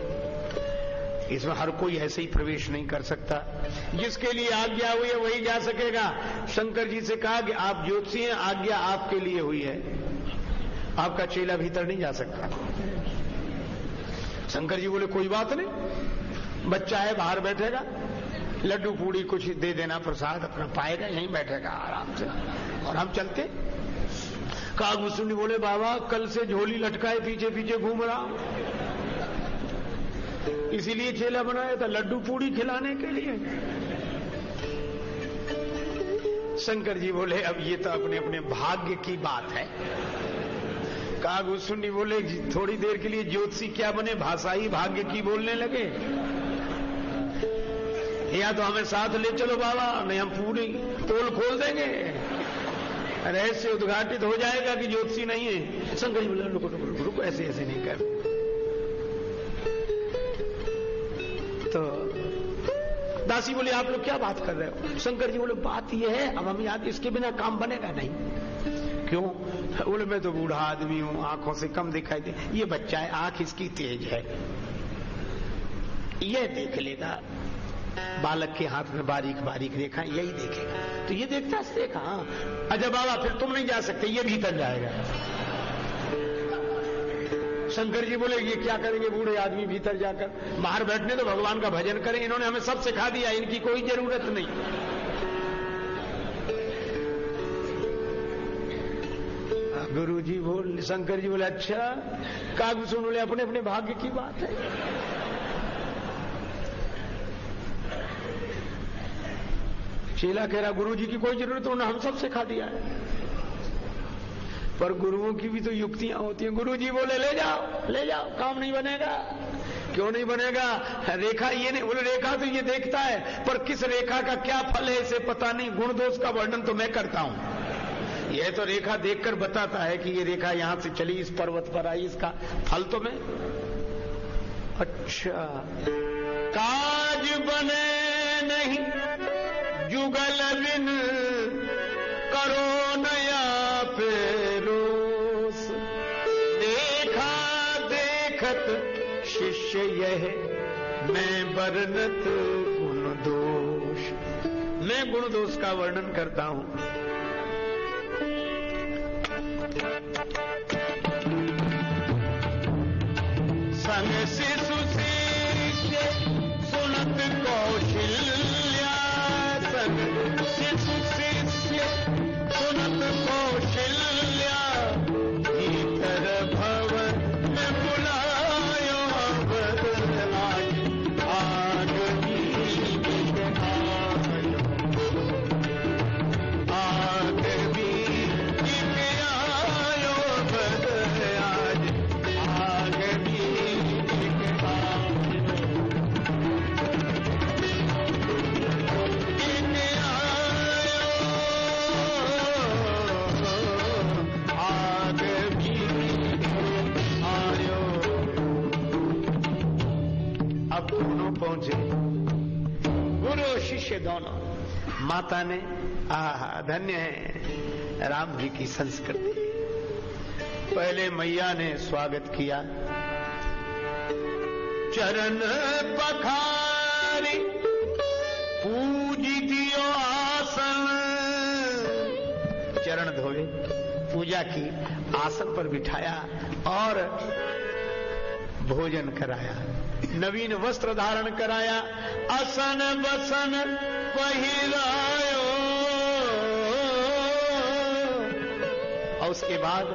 [SPEAKER 1] इसमें हर कोई ऐसे ही प्रवेश नहीं कर सकता। जिसके लिए आज्ञा हुई है वही जा सकेगा। शंकर जी से कहा कि आप ज्योतिषी हैं, आज्ञा आपके लिए हुई है, आपका चेला भीतर नहीं जा सकता। शंकर जी बोले कोई बात नहीं, बच्चा है बाहर बैठेगा, लड्डू पूड़ी कुछ दे देना प्रसाद, अपना पाएगा, यहीं बैठेगा आराम से, और हम चलते। कागभूषण बोले बाबा कल से झोली लटकाए पीछे पीछे घूम रहा हूं, इसीलिए चेला बनाया था, लड्डू पूड़ी खिलाने के लिए। शंकर जी बोले अब ये तो अपने अपने भाग्य की बात है। कागभूषण बोले थोड़ी देर के लिए ज्योतिषी क्या बने, भाषा ही भाग्य की बोलने लगे। या तो हमें साथ ले चलो बाबा, नहीं हम पूरी पोल खोल देंगे, रहस्य उद्घाटित हो जाएगा कि ज्योतिषी नहीं है। शंकर जी बोले रुको रुको रुको, ऐसे ऐसे नहीं कर। तो दासी बोले आप लोग क्या बात कर रहे हो? शंकर जी बोले बात यह है, अब हम याद इसके बिना काम बनेगा नहीं। क्यों? बोले मैं तो बूढ़ा आदमी हूं, आंखों से कम दिखाई दे, ये बच्चा है, आंख इसकी तेज है, ये देख लेगा, बालक के हाथ में बारीक बारीक रेखा यही देखेगा, तो ये देखता देखा। अच्छा बाबा फिर तुम नहीं जा सकते, ये भीतर जाएगा। शंकर जी बोले ये क्या करेंगे बूढ़े आदमी भीतर जाकर, बाहर बैठने तो भगवान का भजन करें, इन्होंने हमें सब सिखा दिया, इनकी कोई जरूरत नहीं। गुरु जी बोल, शंकर जी बोले अच्छा। कागभूषण बोले अपने अपने भाग्य की बात है। चेला कह रहा गुरु जी की कोई जरूरत, उन्होंने हम सब सिखा दिया है। पर गुरुओं की भी तो युक्तियां होती हैं। गुरु जी बोले ले जाओ, काम नहीं बनेगा। क्यों नहीं बनेगा? रेखा ये नहीं बोले, रेखा तो ये देखता है, पर किस रेखा का क्या फल है इसे पता नहीं। गुण दोष का वर्णन तो मैं करता हूं, यह तो रेखा देखकर बताता है कि ये रेखा यहां से चली, इस पर्वत पर आई, इसका फल तो मैं। अच्छा, काज बने नहीं जुगल बिन, करो नया पेरोस। देखा देखत शिष्य यह, मैं बरनत गुण दोष। मैं गुण दोष का वर्णन करता हूं। संग शिशु शिष्य सुनत कौशल्या, संग शिशु शिष्य सुनत कौशल्या, भीतर भवन में बुलायो अवध आज, आग बीत आयो, आग बीत आयो अवध आज, आग बीत आयो। अब दोनों पहुंचे, गुरु शिष्य दोनों। माता ने धन्य है राम जी की संस्कृति। पहले मैया ने स्वागत किया, चरण पखारी पूज दियो आसन, चरण धोए, पूजा की, आसन पर बिठाया और भोजन कराया, नवीन वस्त्र धारण कराया, असन बसन पहिरायो। और उसके बाद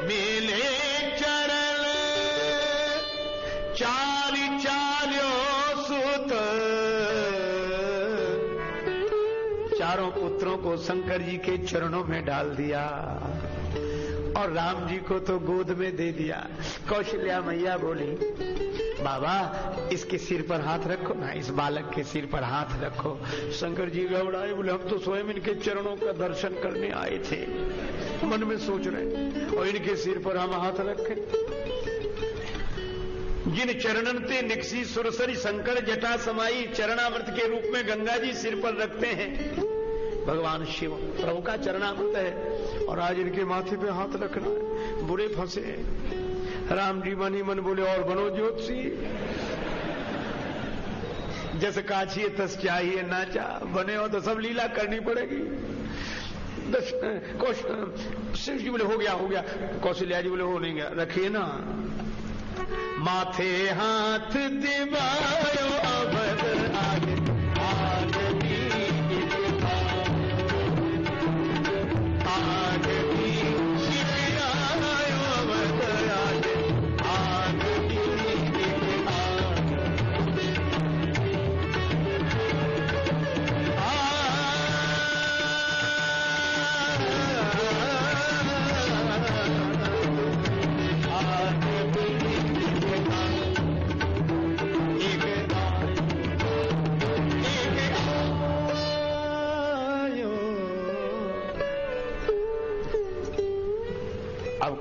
[SPEAKER 1] मेले चरण चाली चाल्यो सुत, चारों पुत्रों को शंकर जी के चरणों में डाल दिया और राम जी को तो गोद में दे दिया। कौशल्या मैया बोली, बाबा इसके सिर पर हाथ रखो ना, इस बालक के सिर पर हाथ रखो। शंकर जी घबराए, बोले हम तो स्वयं इनके चरणों का दर्शन करने आए थे, मन में सोच रहे, और इनके सिर पर हम हाथ रखें। जिन चरणन ते निकसी सुरसरी शंकर जटा समाई, चरणामृत के रूप में गंगा जी सिर पर रखते हैं भगवान शिव, प्रभु का चरणामृत है, और आज इनके माथे पे हाथ रखना है। बुरे फंसे। राम जी मन ही मन बोले, और बनो ज्योतिषी, जैसे काछिए तस चाहिए नाचा, बने हो तो सब लीला करनी पड़ेगी। शिव जी बोले हो गया। कौशल्या जी बोले हो नहीं गया, रखिए ना। माथे हाथ दिवायो अवध आगे, आगे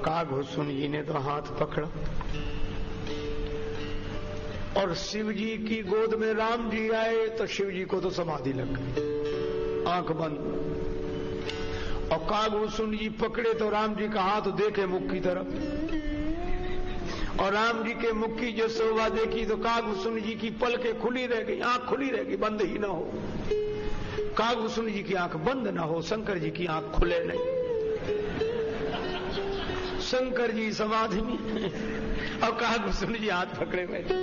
[SPEAKER 1] कागभूषण जी ने तो हाथ पकड़ा और शिव जी की गोद में राम जी आए तो शिव जी को तो समाधि लग गई, आंख बंद। और कागभूषण जी पकड़े तो राम जी का हाथ देखे मुख की तरफ, और राम जी के मुख की जो शोभा देखी तो कागभूषण जी की पलकें खुली रह गई, आंख खुली रह गई, बंद ही ना हो। कागभूषण जी की आंख बंद ना हो, शंकर जी की आंख खुले नहीं। शंकर जी समाधि में और कागभूषण जी हाथ पकड़े बैठे।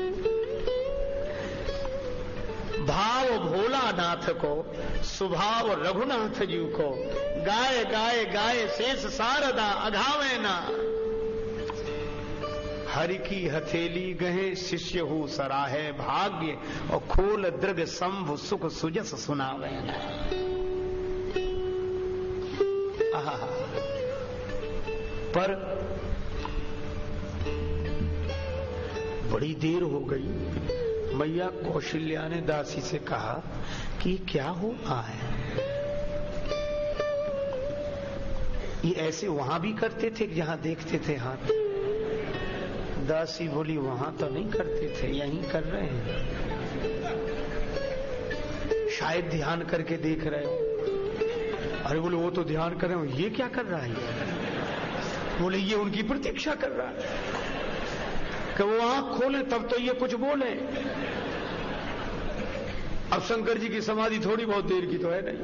[SPEAKER 1] भाव भोलानाथ को, सुभाव रघुनाथ जी को, गाए गाए गाए शेष शारदा अघावे ना। हरि की हथेली गहे शिष्य हूँ सराहे भाग्य, और खोल दृग संभ सुख सुजस सुनावे ना। पर बड़ी देर हो गई। मैया कौशल्या ने दासी से कहा कि क्या हो रहा है? ये ऐसे वहां भी करते थे जहां देखते थे हाथ? दासी बोली वहां तो नहीं करते थे, यहीं कर रहे हैं, शायद ध्यान करके देख रहे हो। अरे बोले वो तो ध्यान कर रहे हो, ये क्या कर रहा है? बोले ये उनकी प्रतीक्षा कर रहा है कि वो आंख खोले तब तो ये कुछ बोले। अब शंकर जी की समाधि थोड़ी बहुत देर की तो है नहीं।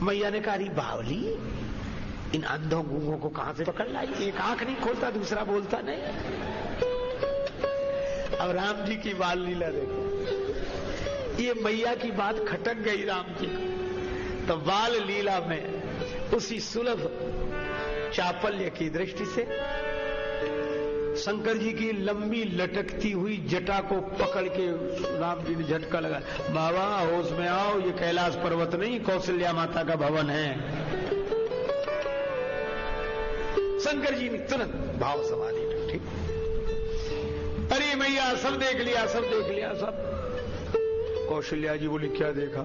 [SPEAKER 1] मैया ने कहा बावली, इन अंधों गूंगों को कहां से पकड़ लाई? एक आंख नहीं खोलता, दूसरा बोलता नहीं। अब राम जी की बाल लीला देखो, ये मैया की बात खटक गई राम जी को, तो बाल लीला में उसी सुलभ चापल्य की दृष्टि से शंकर जी की लंबी लटकती हुई जटा को पकड़ के राम जी ने झटका लगा, बाबा होश में आओ, ये कैलाश पर्वत नहीं कौशल्या माता का भवन है। शंकर जी ने तुरंत भाव समाधि में, ठीक। अरे मैया सब देख लिया, सब देख लिया, सब। कौशल्या जी बोली क्या देखा?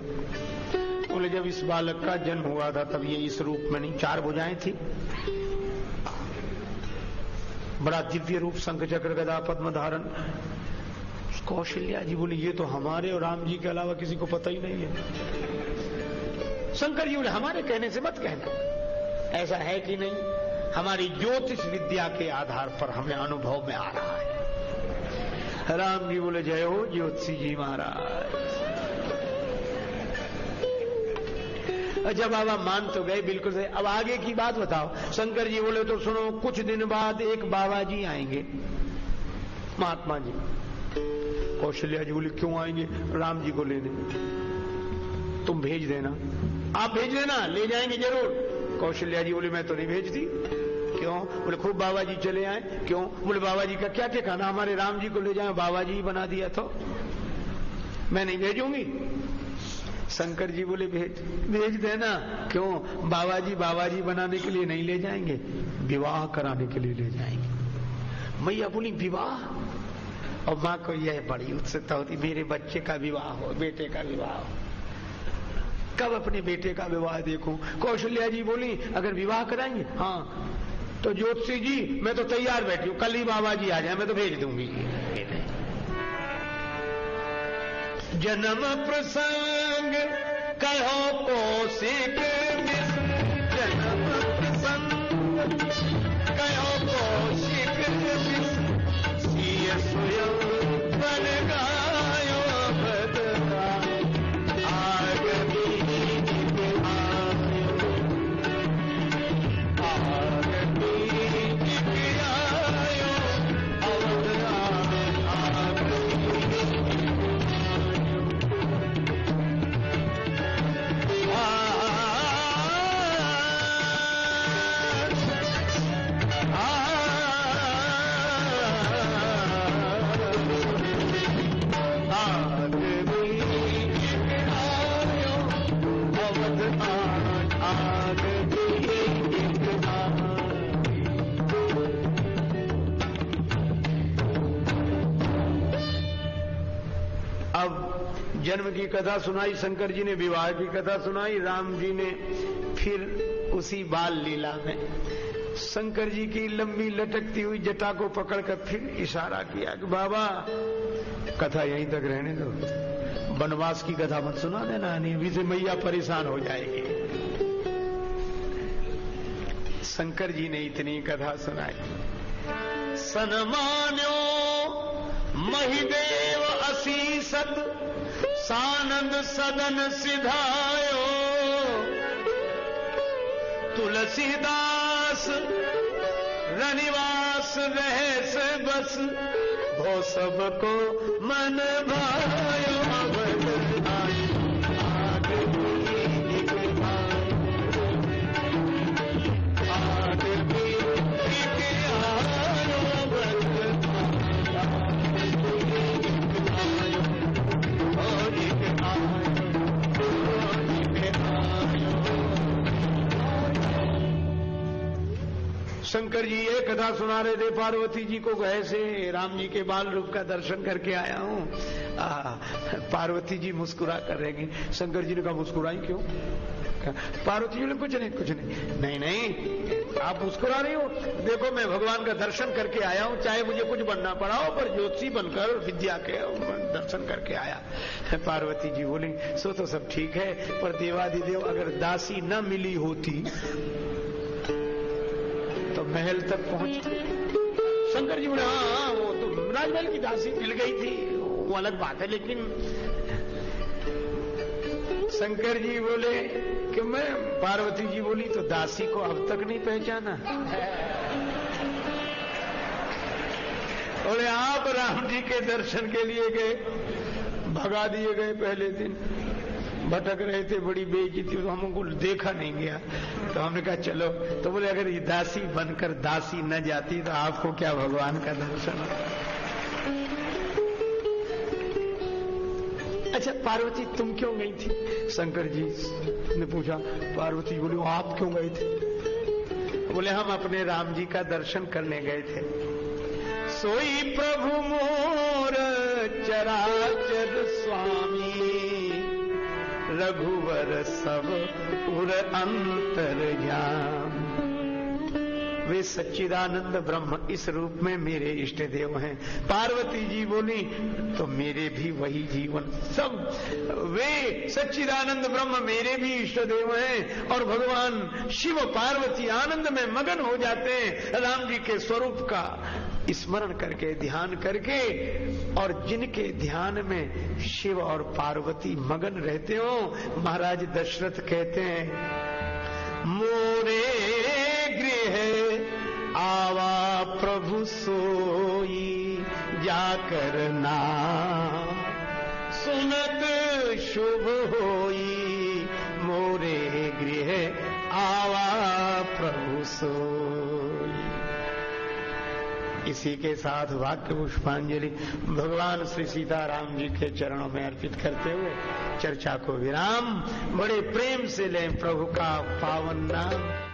[SPEAKER 1] बोले जब इस बालक का जन्म हुआ था तब ये इस रूप में नहीं, 4 भुजाएं थी, बड़ा दिव्य रूप, शंख चक्र गदा पद्म धारण। कौशल्या जी बोली ये तो हमारे और राम जी के अलावा किसी को पता ही नहीं है। शंकर जी बोले हमारे कहने से मत कहना, ऐसा है कि नहीं, हमारी ज्योतिष विद्या के आधार पर हमें अनुभव में आ रहा है। राम जी बोले जय हो ज्योतिषी जी महाराज। अच्छा बाबा मान तो गए, बिल्कुल सही। अब आगे की बात बताओ। शंकर जी बोले तो सुनो, कुछ दिन बाद एक बाबा जी आएंगे, महात्मा जी। कौशल्या जी बोली क्यों आएंगे? राम जी को लेने। तुम भेज देना। आप भेज देना, ले जाएंगे जरूर। कौशल्या जी बोली मैं तो नहीं भेजती। क्यों? बोले खूब बाबा जी चले आए। क्यों? बोले बाबा जी का क्या ठिकाना, हमारे राम जी को ले जाए, बाबा जी बना दिया तो मैं नहीं भेजूंगी। शंकर जी बोले भेज देना। क्यों? बाबा जी बनाने के लिए नहीं ले जाएंगे, विवाह कराने के लिए ले जाएंगे। मैया बोली विवाह? और माँ को यह बड़ी उत्सुकता होती, मेरे बच्चे का विवाह हो, बेटे का विवाह हो, कब अपने बेटे का विवाह देखूं। कौशल्या जी बोली अगर विवाह कराएंगे, हाँ तो ज्योतिषी जी मैं तो तैयार बैठी हूं, कल ही बाबा जी आ जाए, मैं तो भेज दूंगी। जन्म प्रसंग कहो कौशिक, जन्म प्रसंग कहो कौशिक, सिय स्वयं बन गायो बदला, आग बीत आयो, आग बीत आयो, अवधरान आग जन्म की कथा सुनाई, शंकर जी ने विवाह की कथा सुनाई, राम जी ने फिर उसी बाल लीला में शंकर जी की लंबी लटकती हुई जटा को पकड़कर फिर इशारा किया कि बाबा कथा यहीं तक रहने दो, वनवास की कथा मत सुना देना, नहीं अभी से मैया परेशान हो जाएगी। शंकर जी ने इतनी कथा सुनाई। सन्मान्यो महिदेव असीसत, सानंद सदन सिधायो, तुलसीदास रनिवास रहस बस, भो सबको मन भायो। शंकर जी ये कथा सुना रहे थे पार्वती जी को, ऐसे राम जी के बाल रूप का दर्शन करके आया हूँ। पार्वती जी मुस्कुरा कर रहेंगे। शंकर जी ने कहा मुस्कुराई क्यों? पार्वती जी ने कुछ नहीं, नहीं आप मुस्कुरा रही हो, देखो मैं भगवान का दर्शन करके आया हूँ, चाहे मुझे कुछ बनना पड़ा हो पर ज्योतिषी बनकर विद्या के दर्शन करके आया। पार्वती जी बोली सो तो सब ठीक है, पर देवादिदेव अगर दासी न मिली होती तो महल तक पहुंचते। शंकर जी बोले हाँ वो तो राजमहल की दासी मिल गई थी वो अलग बात है, लेकिन शंकर जी बोले कि मैं, पार्वती जी बोली तो दासी को अब तक नहीं पहचाना? बोले आप राम जी के दर्शन के लिए गए, भगा दिए गए, पहले दिन भटक रहे थे, बड़ी बेइज्जती, तो हमको देखा नहीं गया, तो हमने कहा चलो। तो बोले अगर ये दासी बनकर दासी न जाती तो आपको क्या भगवान का दर्शन? अच्छा पार्वती तुम क्यों गई थी? शंकर जी ने पूछा। पार्वती बोली आप क्यों गए थे? बोले हम अपने राम जी का दर्शन करने गए थे। सोई प्रभु मोर चराचर स्वामी, रघुवर सब उर अंतर्यामी। वे सच्चिदानंद ब्रह्म इस रूप में मेरे इष्ट देव हैं। पार्वती जी बोली तो मेरे भी वही जीवन, सब वे सच्चिदानंद ब्रह्म मेरे भी इष्ट देव हैं। और भगवान शिव पार्वती आनंद में मगन हो जाते हैं राम जी के स्वरूप का स्मरण करके, ध्यान करके। और जिनके ध्यान में शिव और पार्वती मगन रहते हो, महाराज दशरथ कहते हैं मोरे गृह आवा प्रभु सोई, जाकर नाम सुनत शुभ होई। मोरे गृह आवा प्रभु सोई। इसी के साथ वाक्य पुष्पांजलि भगवान श्री सीताराम जी के चरणों में अर्पित करते हुए चर्चा को विराम। बड़े प्रेम से लें प्रभु का पावन नाम।